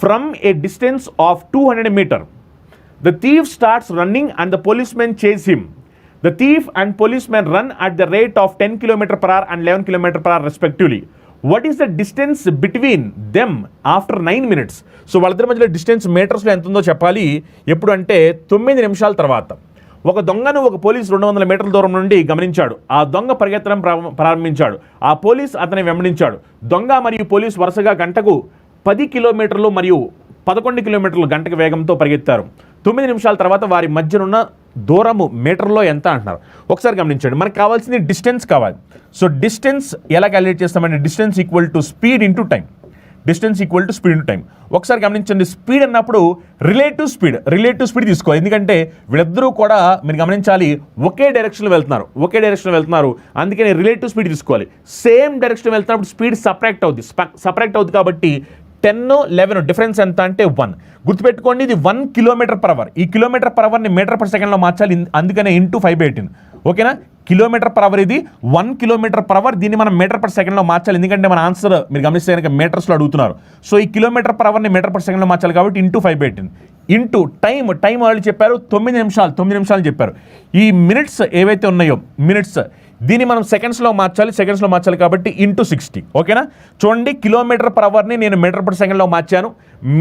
from a distance of 200 meters. The thief starts running and the policeman chases him. The thief and policeman run at the rate of 10 km/h and 11 km/h respectively. What is the distance between them after 9 minutes? So వాళ్ళిద్దరి మధ్యలో distance మీటర్స్లో ఎంత ఉందో చెప్పాలి. ఎప్పుడు అంటే 9 నిమిషాల తర్వాత. ఒక దొంగను ఒక పోలీస్ 200 మీటర్ల దూరం నుండి గమనించాడు. ఆ దొంగ పరిగెత్తడం ప్రారంభించాడు. ఆ పోలీస్ అతన్ని వెంబడించాడు. దొంగ మరియు పోలీస్ వరుసగా గంటకు 10 కిలోమీటర్లు మరియు 11 కిలోమీటర్లు గంటకు వేగంతో పరిగెత్తారు. 9 నిమిషాల తర్వాత వారి మధ్యనున్న దూరము మీటర్లో ఎంత అంటున్నారు. ఒకసారి గమనించండి, మనకు కావాల్సింది డిస్టెన్స్ కావాలి. సో డిస్టెన్స్ ఎలా క్యాలిక్యులేట్ చేస్తామంటే distance equal to speed into time. ఒకసారి గమనించండి, స్పీడ్ అన్నప్పుడు రిలేటివ్ స్పీడ్ తీసుకోవాలి. ఎందుకంటే వీళ్ళిద్దరూ కూడా మీరు గమనించాలి ఒకే డైరెక్షన్లో వెళ్తున్నారు, అందుకని రిలేటివ్ స్పీడ్ తీసుకోవాలి. సేమ్ డైరెక్షన్ వెళ్తున్నప్పుడు స్పీడ్ సపరేట్ అవుతుంది కాబట్టి 10 11 డిఫరెన్స్ ఎంత అంటే 1. గుర్తుపెట్టుకోండి, ఇది 1 km/h. ఈ km/hని మీటర్/సెకండ్లో మార్చాలి, అందుకనే ఇంటూ 5/18. ఓకేనా, km/h ఇది 1 km/h, దీన్ని మనం మీటర్/సెకండ్లో మార్చాలి. ఎందుకంటే మన ఆన్సర్ మీరు గమనిస్తే కనుక మీటర్స్లో అడుగుతున్నారు. సో ఈ km/hని మీటర్/సెకండ్లో మార్చాలి కాబట్టి ఇంటూ 5/18 ఇంటూ టైం వాళ్ళు చెప్పారు 9 నిమిషాలు చెప్పారు. ఈ మినిట్స్ ఏవైతే ఉన్నాయో దీన్ని మనం సెకండ్స్లో మార్చాలి కాబట్టి ఇంటూ 60. ఓకేనా, చూడండి km/hని నేను మీటర్/సెకండ్లో మార్చాను,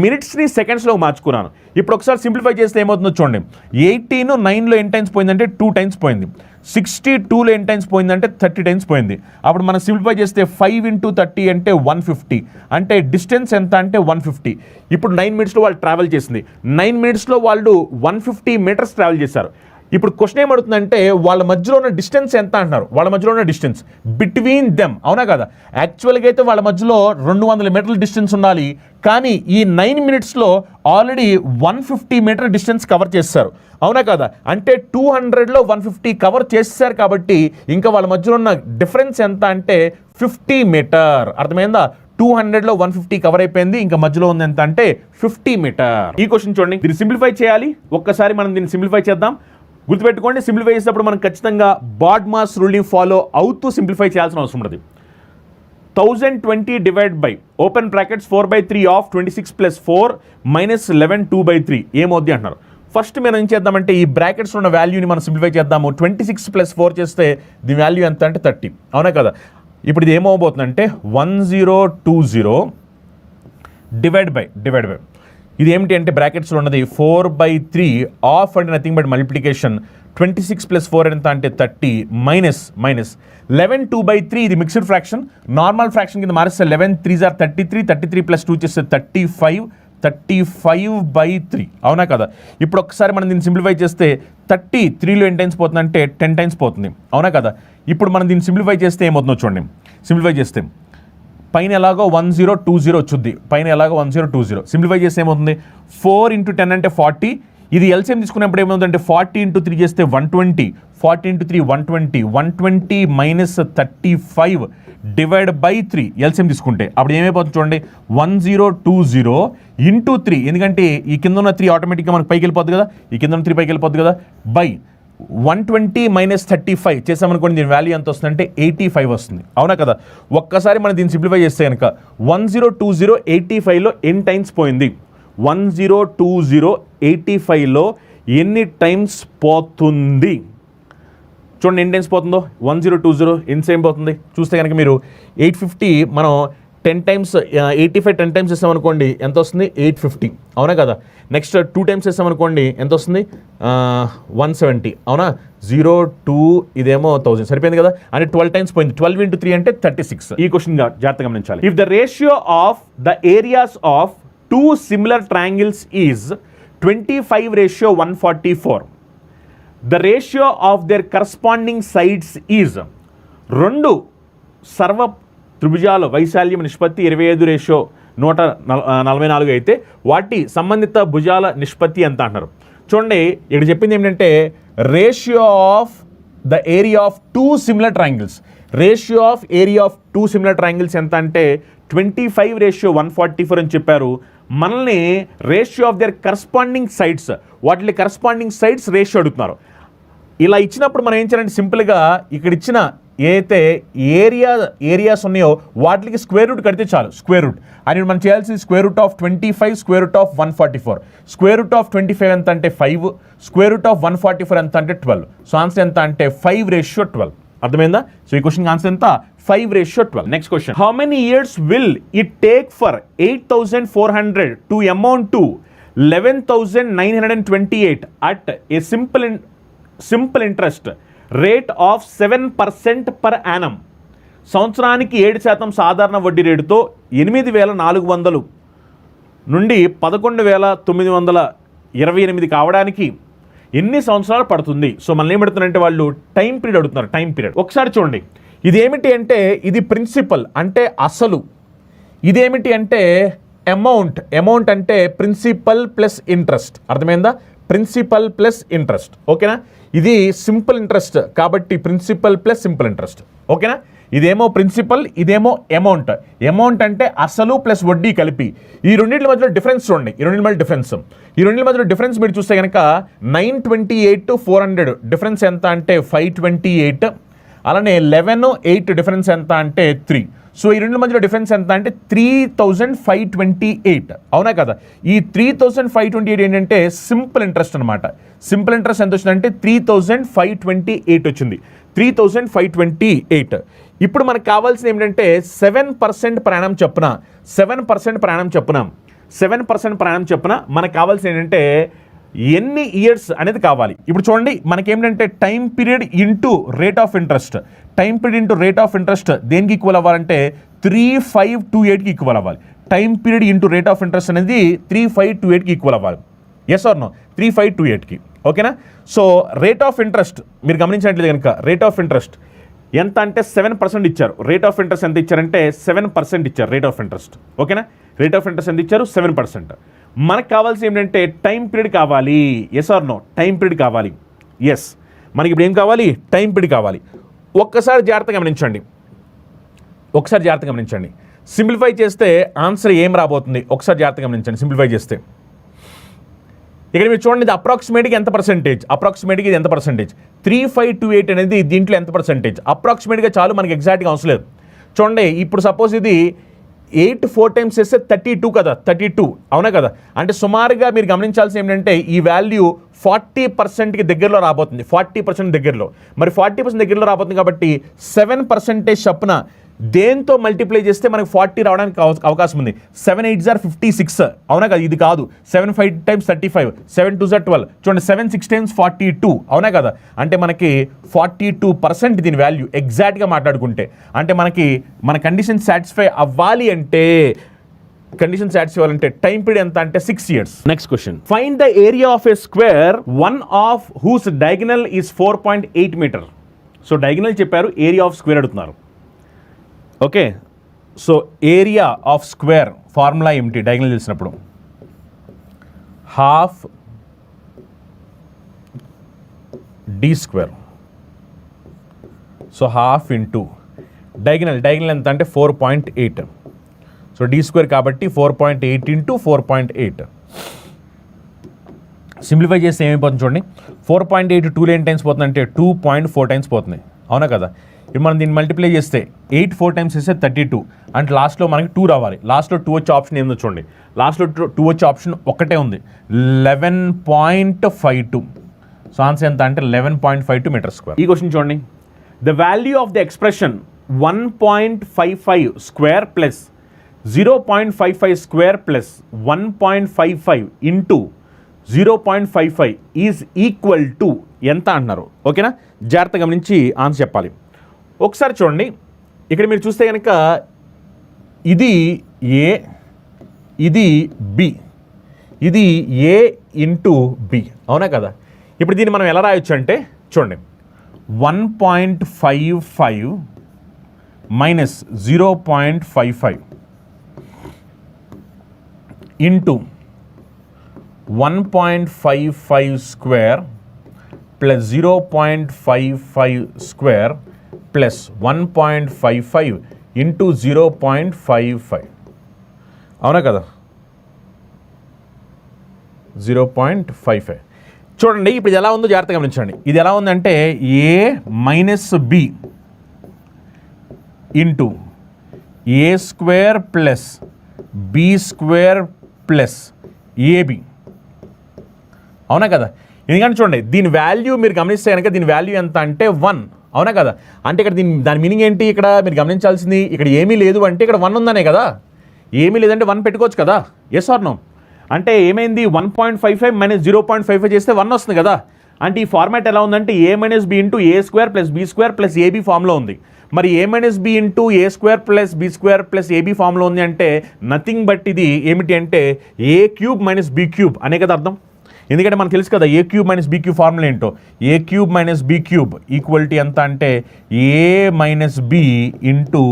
మినిట్స్ని సెకండ్స్లో మార్చుకున్నాను. ఇప్పుడు ఒకసారి సింప్లిఫై చేస్తే ఏమవుతుందో చూడండి. 18 9లో ఎన్ని టైమ్స్ పోయిందంటే 2 టైమ్స్ పోయింది. 62లో ఎన్ని టైమ్స్ పోయిందంటే 30 టైమ్స్ పోయింది. అప్పుడు మనం సింప్లిఫై చేస్తే 5 × 30 అంటే 150. అంటే డిస్టెన్స్ ఎంత అంటే 150. ఇప్పుడు 9 మినిట్స్లో వాళ్ళు ట్రావెల్ చేసింది. 9 మినిట్స్లో వాళ్ళు 150 మీటర్స్ ట్రావెల్ చేశారు. ఇప్పుడు క్వశ్చన్ ఏమడుతుందంటే వాళ్ళ మధ్యలో ఉన్న డిస్టెన్స్ ఎంత అంటున్నారు. వాళ్ళ మధ్యలో ఉన్న డిస్టెన్స్ బిట్వీన్ దెమ్, అవునా కదా. యాక్చువల్గా అయితే వాళ్ళ మధ్యలో 200 మీటర్ల డిస్టెన్స్ ఉండాలి, కానీ ఈ 9 మినిట్స్లో ఆల్రెడీ 150 మీటర్ డిస్టెన్స్ కవర్ చేస్తారు, అవునా కదా. అంటే 200లో 150 కవర్ చేస్తారు కాబట్టి ఇంకా వాళ్ళ మధ్యలో ఉన్న డిఫరెన్స్ ఎంత అంటే 50 మీటర్. అర్థమైందా, 200లో 150 కవర్ అయిపోయింది, ఇంకా మధ్యలో ఉంది ఎంత అంటే 50 మీటర్. ఈ క్వశ్చన్ చూడండి, దీన్ని సింప్లిఫై చేయాలి. ఒక్కసారి మనం దీన్ని సింప్లిఫై చేద్దాం. గుర్తుపెట్టుకోండి, సింప్లిఫై చేసేటప్పుడు మనం ఖచ్చితంగా బాడ్మాస్ రూల్ని ఫాలో అవుతూ సింప్లిఫై చేయాల్సిన అవసరం ఉంటుంది. 1020 divide by open brackets 4/3 of 26 + 4 - 11 2/3 ఏమవుద్ది అంటున్నారు. ఫస్ట్ మనం ఏం చేద్దామంటే ఈ బ్రాకెట్స్లో ఉన్న వాల్యూని మనం సింప్లిఫై చేద్దాము. 26 + 4 చేస్తే దీని వాల్యూ ఎంత అంటే 30, అవునా కదా. ఇప్పుడు ఇది ఏమవబోతుందంటే 1020 డివైడ్ బై ఇది ఏమిటి అంటే బ్రాకెట్స్లో ఉన్నది 4/3 ఆఫ్ అంటే నథింగ్ బట్ మల్టిప్లికేషన్. 26 + 4 ఎంత అంటే 30 మైనస్ 11 2/3 ఇది మిక్స్డ్ ఫ్రాక్షన్. నార్మల్ ఫ్రాక్షన్ కింద మారిస్తే 11 3s are 33, 33 + 2 చేస్తే 35/3, అవునా కదా. ఇప్పుడు ఒకసారి మనం దీన్ని సింప్లిఫై చేస్తే 33లో ఎన్ని టైమ్స్ పోతుందంటే 10 టైమ్స్ పోతుంది, అవునా కదా. ఇప్పుడు మనం దీన్ని సింప్లిఫై చేస్తే ఏమవుతుందో చూడండి. సింప్లిఫై చేస్తే పైన ఎలాగో 1020 వచ్చుద్ది, పైన ఎలాగో 1020. సింప్లిఫై చేస్తే ఏమవుతుంది 4 × 10 అంటే 40. ఇది ఎల్సిఎం తీసుకున్నప్పుడు ఏమవుతుందంటే 40 × 3 చేస్తే 120, 40 × 3 120 మైనస్ 35 డివైడ్ బై 3 ఎల్సిఎం తీసుకుంటే అప్పుడు ఏమైపోతుంది చూడండి 1020 × 3, ఎందుకంటే ఈ కింద ఉన్న 3 ఆటోమేటిక్గా మనకు పైకి వెళ్ళిపోద్ది కదా, ఈ కింద ఉన్న 3 పైకి వెళ్ళిపోద్ది కదా, బై 120 మైనస్ 35 చేసామనుకోండి దీని వాల్యూ ఎంత వస్తుందంటే 85 వస్తుంది, అవునా కదా. ఒక్కసారి మనం దీన్ని సింప్లిఫై చేస్తే కనుక 1020 85లో ఎన్ని టైమ్స్ పోయింది, 1020 85లో ఎన్ని టైమ్స్ పోతుంది చూడండి. ఎన్ని టైమ్స్ పోతుందో 1020 ఎన్ని సేమ్ పోతుంది చూస్తే కనుక మీరు 850 మనం 10 టైమ్స్ 85 10 టైమ్స్ వేసామనుకోండి ఎంత వస్తుంది 850, అవునా కదా. నెక్స్ట్ 2 టైమ్స్ వేసామనుకోండి ఎంత వస్తుంది 170, అవునా. 0 2 ఇదేమో 1000 సరిపోయింది కదా. అంటే 12 టైమ్స్ పోయింది. 12 × 3 అంటే 36. ఈ క్వశ్చన్ జాగ్రత్తగా గమనించాలి. If the ratio of the areas of 2 similar triangles is 25:144, the ratio of their corresponding sides is, రెండు సర్వ త్రిభుజాల వైశాల్యం నిష్పత్తి 25:144 అయితే వాటి సంబంధిత భుజాల నిష్పత్తి ఎంత అంటారు. చూడండి ఇక్కడ చెప్పింది ఏంటంటే ratio of the area of 2 similar triangles. Ratio of area of 2 similar triangles ఎంత అంటే 25:144 అని చెప్పారు. మనల్ని ratio of their corresponding sides, వాటి కరస్పాండింగ్ సైడ్స్ రేషియో అడుగుతున్నారు. ఇలా ఇచ్చినప్పుడు మనం ఏం చేయాలంటే సింపుల్గా ఇక్కడ ఇచ్చిన ఏదైతే ఏరియాస్ ఉన్నాయో వాటికి స్క్వేర్ రూట్ కడితే చాలు. స్క్వేర్ రూట్ అని మనం చేయాల్సింది √25 √144. √25 ఎంత అంటే 5, √144 ఎంత అంటే 12. సో ఆన్సర్ ఎంత అంటే 5:12. అర్థమైందా. సో ఈ క్వశ్చన్ ఆన్సర్ ఎంత 5:12. Next question, how many years will it take for 8400 to amount to 11928 at a simple interest rate of 7% per annum. సంవత్సరానికి 7% సాధారణ వడ్డీ రేటుతో 8400 నుండి 11928 కావడానికి ఎన్ని సంవత్సరాలు పడుతుంది. సో మనం ఏమడుతున్నారంటే వాళ్ళు టైం పీరియడ్ అడుగుతున్నారు. టైం పీరియడ్ ఒకసారి చూడండి. ఇది ఏమిటి అంటే ఇది ప్రిన్సిపల్ అంటే అసలు, ఇదేమిటి అంటే అమౌంట్ అంటే ప్రిన్సిపల్ ప్లస్ ఇంట్రెస్ట్. అర్థమైందా, ప్రిన్సిపల్ ప్లస్ ఇంట్రెస్ట్, ఓకేనా. ఇది సింపుల్ ఇంట్రెస్ట్ కాబట్టి ప్రిన్సిపల్ ప్లస్ సింపుల్ ఇంట్రెస్ట్, ఓకేనా. ఇదేమో ప్రిన్సిపల్, ఇదేమో అమౌంట్ అంటే అసలు ప్లస్ వడ్డీ కలిపి. ఈ రెండింటి మధ్యలో డిఫరెన్స్ చూడండి. ఈ రెండింటి మధ్యలో డిఫరెన్స్ మీరు చూస్తే కనుక 928 to 400 డిఫరెన్స్ ఎంత అంటే 528. అలానే 11 8 డిఫరెన్స్ ఎంత అంటే 3. సో ఈ రెండు మధ్యలో డిఫరెన్స్ ఎంత అంటే 3528, అవునా కదా. ఈ 3528 ఏంటంటే సింపుల్ ఇంట్రెస్ట్ అనమాట. సింపుల్ ఇంట్రెస్ట్ ఎంత వచ్చిందంటే 3528 వచ్చింది. 3528. ఇప్పుడు మనకు కావాల్సింది ఏమిటంటే 7% ప్రయాణం చెప్పున 7% ప్రయాణం చెప్పున మనకు కావాల్సింది ఏంటంటే ఎన్ని ఇయర్స్ అనేది కావాలి. ఇప్పుడు చూడండి మనకేమిటంటే time period into rate of interest. Time period into rate of interest దేనికి ఈక్వల్ అవ్వాలంటే 3528కి ఈక్వల్ అవ్వాలి. Time period into rate of interest అనేది 3528కి ఈక్వల్ అవ్వాలి. ఎస్ ఆర్ నో, 3528కి, ఓకేనా. సో రేట్ ఆఫ్ ఇంట్రెస్ట్ మీరు గమనించినట్లయితే కనుక రేట్ ఆఫ్ ఇంట్రెస్ట్ ఎంత అంటే 7% ఇచ్చారు. రేట్ ఆఫ్ ఇంట్రెస్ట్ ఎంత ఇచ్చారంటే 7% ఇచ్చారు రేట్ ఆఫ్ ఇంట్రెస్ట్, ఓకేనా. రేట్ ఆఫ్ ఇంట్రెస్ట్ ఎంత ఇచ్చారు 7%. మనకు కావాల్సి ఏంటంటే టైం పీరియడ్ కావాలి. Yes or no, time period కావాలి. ఎస్, మనకి ఇప్పుడు ఏం కావాలి, టైం పీరియడ్ కావాలి. ఒక్కసారి జాగ్రత్తగా గమనించండి. సింప్లిఫై చేస్తే ఆన్సర్ ఏం రాబోతుంది ఒకసారి జాగ్రత్తగా గమనించండి. సింప్లిఫై చేస్తే ఇక్కడ మీరు చూడండి ఇది అప్రాక్సిమేట్గా ఎంత పర్సెంటేజ్, అప్రాక్సిమేట్గా ఇది ఎంత పర్సెంటేజ్ 3528 అనేది దీంట్లో ఎంత పర్సెంటేజ్ అప్రాక్సిమేట్గా చాలు, మనకి ఎగ్జాక్ట్గా అవసరం లేదు. చూడండి ఇప్పుడు సపోజ్ ఇది 8 4 టైమ్స్ చేస్తే 32 కదా, 32 అవునా కదా. అంటే సుమారుగా మీరు గమనించాల్సింది ఏంటంటే ఈ వాల్యూ 40%కి దగ్గరలో రాబోతుంది, 40% దగ్గరలో. మరి 40% దగ్గరలో రాబోతుంది కాబట్టి 7% చప్పున దేంతో మల్టిప్లై చేస్తే మనకి 40 రావడానికి అవకాశం ఉంది. 7 8 జార్ 56 అవునా కదా, ఇది కాదు. 7 5 టైమ్స్ 35, 7 2 జార్ 12, చూడండి 7 6 టైమ్స్ 42 అవునా కదా. అంటే మనకి 42% దీని వాల్యూ ఎగ్జాక్ట్గా మాట్లాడుకుంటే. అంటే మనకి మన కండిషన్ సాటిస్ఫై అవ్వాలి అంటే, కండిషన్ సాటిస్ఫై అవ్వాలంటే టైం పీరియడ్ ఎంత అంటే 6 years. Next question, find the area of a square one of whose diagonal is 4.8 meter. So diagonal చెప్పారు, ఏరియా ఆఫ్ స్క్వేర్ అడుగుతున్నారు. Okay, so area of square formula ఏమిటి diagonal తెలిసినప్పుడు? Half D square. So half into diagonal ఎంత అంటే 4.8. So D square కాబట్టి 4.8 into 4.8. Simplify చేస్తే ఏమైపోతుంది చూడండి, 4.8 2 ఎన్ని టైమ్స్ పోతుంది అంటే 2.4 టైమ్స్ పోతుంది అవునా కదా. ఇప్పుడు మనం దీన్ని మల్టిప్లై చేస్తే 8 4 టైమ్స్ చేస్తే 32. అంటే లాస్ట్లో మనకి 2 రావాలి. లాస్ట్లో 2 వచ్చే ఆప్షన్ ఏందో చూడండి, లాస్ట్లో 2 వచ్చే ఆప్షన్ ఒక్కటే ఉంది, 11.52. సో ఆన్సర్ ఎంత అంటే 11.52 మీటర్ స్క్వేర్. ఈ క్వశ్చన్ చూడండి, the value of the expression 1.55 square plus 0.55 square plus 1.55 into 0.55 is equal to ఎంత అంటున్నారు. ఓకేనా, జాగ్రత్తగా గమనించి ఆన్సర్ చెప్పాలి. ఒకసారి చూడండి, ఇక్కడ మీరు చూస్తే కనుక ఇది ఏ, ఇది బి, ఇది ఏ ఇంటూ బి అవునా కదా. ఇప్పుడు దీన్ని మనం ఎలా రాయొచ్చు అంటే చూడండి, 1.55 minus 0.55 into 1.55 square plus 0.55 square plus 1.55 into 0.55 అవునా కదా, 0.55. చూడండి ఇప్పుడు ఇది ఎలా ఉందో జాగ్రత్తగా గమనించండి. ఇది ఎలా ఉందంటే A minus B into A square plus B square plus AB అవునా కదా. ఎందుకంటే చూడండి దీని వాల్యూ మీరు గమనిస్తే కనుక దీని వాల్యూ ఎంత అంటే 1 అవునా కదా. అంటే ఇక్కడ దాని మీనింగ్ ఏంటి, ఇక్కడ మీరు గమనించాల్సింది ఇక్కడ ఏమీ లేదు అంటే ఇక్కడ 1 ఉందనే కదా. ఏమీ లేదంటే 1 పెట్టుకోవచ్చు కదా, ఎస్ ఆర్ నో. అంటే ఏమైంది, 1.55 మైనస్ 0.55 చేస్తే 1 వస్తుంది కదా. అంటే ఈ ఫార్మాట్ ఎలా ఉందంటే A minus B into A square plus B square plus AB ఫామ్లో ఉంది. మరి A minus B into A square plus B square plus AB ఫామ్లో ఉంది అంటే నథింగ్ బట్ ఇది ఏమిటి అంటే A cube minus B cube అనే కదా అర్థం. ఎందుకంటే మనకు తెలుసు కదా A cube minus B cube formula ఏంటో. A cube minus B cube equal to ఎంత అంటే A minus B into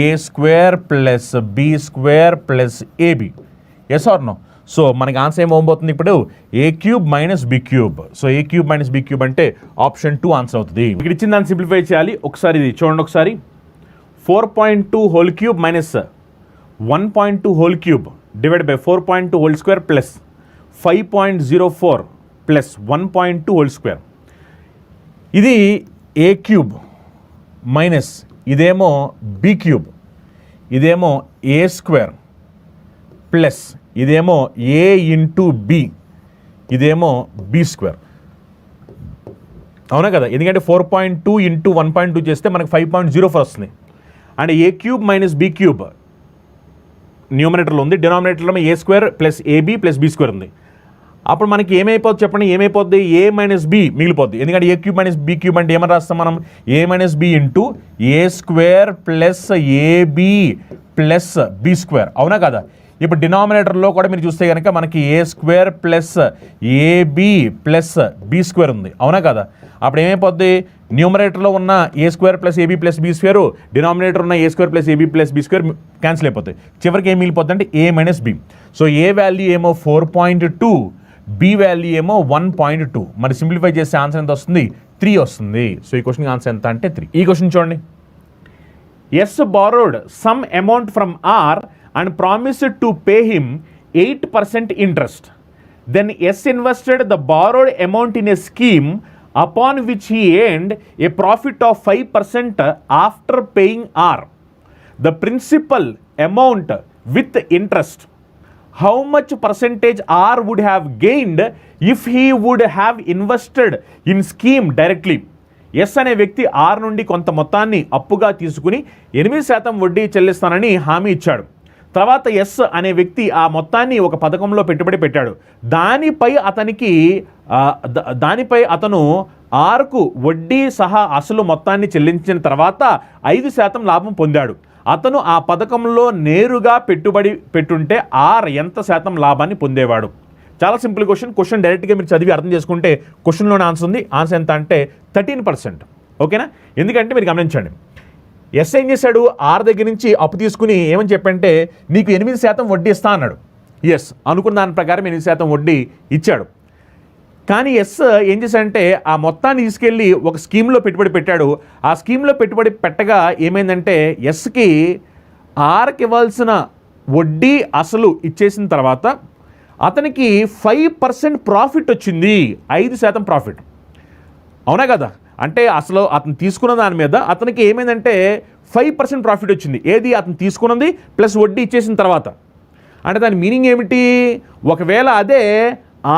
A square plus B square plus AB, yes or no. So మనకి ఆన్సర్ ఏమవుతుంది ఇప్పుడు A cube minus B cube. So A cube minus B cube అంటే option 2 answer అవుతుంది. ఇక్కడ ఇచ్చిన దాన్ని సింప్లిఫై చేయాలి. ఒకసారి ఇది చూడండి, ఒకసారి 4.2 whole cube minus 1.2 whole cube divide by 4.2 whole square plus 5.04 plus 1.2 whole square. ఇది ఏ క్యూబ్ మైనస్ ఇదేమో బి క్యూబ్, ఇదేమో ఏ స్క్వేర్ ప్లస్ ఇదేమో ఏ ఇంటూ బి, ఇదేమో బి స్క్వేర్ అవునా కదా. ఎందుకంటే 4.2 ఇంటూ 1.2 చేస్తే మనకు 5.04 వస్తుంది. And A cube minus B cube న్యూమరేటర్లో ఉంది, డినామినేటర్లో A square plus AB plus B square ఉంది. అప్పుడు మనకి ఏమైపోద్ది చెప్పండి, ఏమైపోద్ది ఏ మైనస్ బి మిగిలిపోద్ది. ఎందుకంటే A cube minus B cube అంటే ఏమని రాస్తాం మనం, A minus B into A square plus AB plus B square అవునా కదా. ఇప్పుడు డినామినేటర్లో కూడా మీరు చూస్తే కనుక మనకి A square plus AB plus B square ఉంది అవునా కదా. అప్పుడు ఏమైపోద్ది, న్యూమరేటర్లో ఉన్న A square plus AB plus B square, denominator ఉన్న A square plus AB plus B square cancel అయిపోతాయి. చివరికి ఏం మిగిలిపోతుంది అంటే A minus B. So A value ఏమో 4.2, బి వాల్యూ ఏమో 1.2. మరి సింప్లిఫై చేస్తే ఆన్సర్ ఎంత వస్తుంది, 3 వస్తుంది. సో ఈ క్వశ్చన్కి ఆన్సర్ ఎంత అంటే 3. ఈ క్వశ్చన్ చూడండి, S borrowed some amount from R and promised to pay him 8% interest. Then S invested the borrowed amount in a scheme upon which he earned a profit of 5% after paying R. The principal amount with interest, how much percentage R would have gained if he would have invested in scheme directly. S అనే వ్యక్తి are నుండి కొంత మొత్తాన్ని అప్పుగా తీసుకుని 8% వడ్డీ చెల్లిస్తానని హామీ ఇచ్చాడు. తర్వాత ఎస్ అనే వ్యక్తి ఆ మొత్తాన్ని ఒక పథకంలో పెట్టుబడి పెట్టాడు. దానిపై అతను ఆర్కు వడ్డీ సహా అసలు మొత్తాన్ని చెల్లించిన తర్వాత 5% లాభం పొందాడు. అతను ఆ పథకంలో నేరుగా పెట్టుబడి పెట్టుంటే ఆర్ ఎంత శాతం లాభాన్ని పొందేవాడు? చాలా సింపుల్ క్వశ్చన్ డైరెక్ట్గా మీరు చదివి అర్థం చేసుకుంటే క్వశ్చన్లోనే ఆన్సర్ ఉంది. ఆన్సర్ ఎంత అంటే 13%. ఓకేనా? ఎందుకంటే మీరు గమనించండి, ఎస్ ఏం చేశాడు, ఆర్ దగ్గర నుంచి అప్పు తీసుకుని ఏమని చెప్పంటే నీకు 8% వడ్డీ ఇస్తా అన్నాడు. ఎస్ అనుకున్న దాని ప్రకారం 8% వడ్డీ ఇచ్చాడు. కానీ ఎస్ ఏం చేశాడంటే ఆ మొత్తాన్ని తీసుకెళ్ళి ఒక స్కీమ్లో పెట్టుబడి పెట్టాడు. ఆ స్కీమ్లో పెట్టుబడి పెట్టగా ఏమైందంటే ఎస్కి ఆర్కి ఇవ్వాల్సిన వడ్డీ అసలు ఇచ్చేసిన తర్వాత అతనికి 5% ప్రాఫిట్ వచ్చింది, 5% ప్రాఫిట్. అవునా కదా? అంటే అసలు అతను తీసుకున్న దాని మీద అతనికి ఏమైందంటే 5% ప్రాఫిట్ వచ్చింది. ఏది? అతను తీసుకున్నది ప్లస్ వడ్డీ ఇచ్చేసిన తర్వాత. అంటే దాని మీనింగ్ ఏమిటి? ఒకవేళ అదే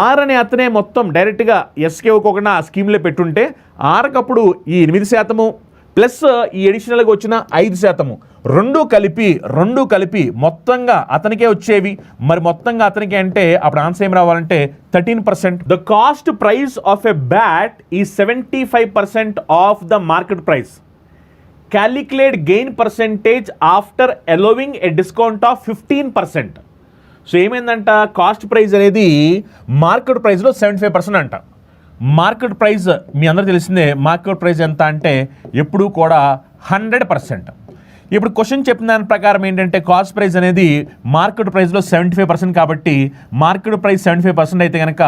ఆర్ అనే అతనే మొత్తం డైరెక్ట్గా ఎస్కే ఇవ్వకుండా ఆ స్కీమ్లో పెట్టుంటే ఆర్కి అప్పుడు ఈ 8% ప్లస్ ఈ అడిషనల్గా వచ్చిన 5% రెండు కలిపి మొత్తంగా అతనికే వచ్చేవి. మరి మొత్తంగా అతనికి అంటే అప్పుడు ఆన్సర్ ఏం రావాలంటే 13%. The cost price of a bat is 75% of the market price. Calculate gain percentage after allowing a discount of 15%. So ఏమైందంట, కాస్ట్ ప్రైస్ అనేది మార్కెట్ ప్రైస్లో 75% అంట. మార్కెట్ ప్రైస్ మీ అందరూ తెలిసిందే, మార్కెట్ ప్రైస్ ఎంత అంటే ఎప్పుడూ కూడా 100%. ఇప్పుడు క్వశ్చన్ చెప్పిన దాని ప్రకారం ఏంటంటే కాస్ట్ ప్రైస్ అనేది మార్కెట్ ప్రైస్లో 75% కాబట్టి మార్కెట్ ప్రైస్ 75% అయితే కనుక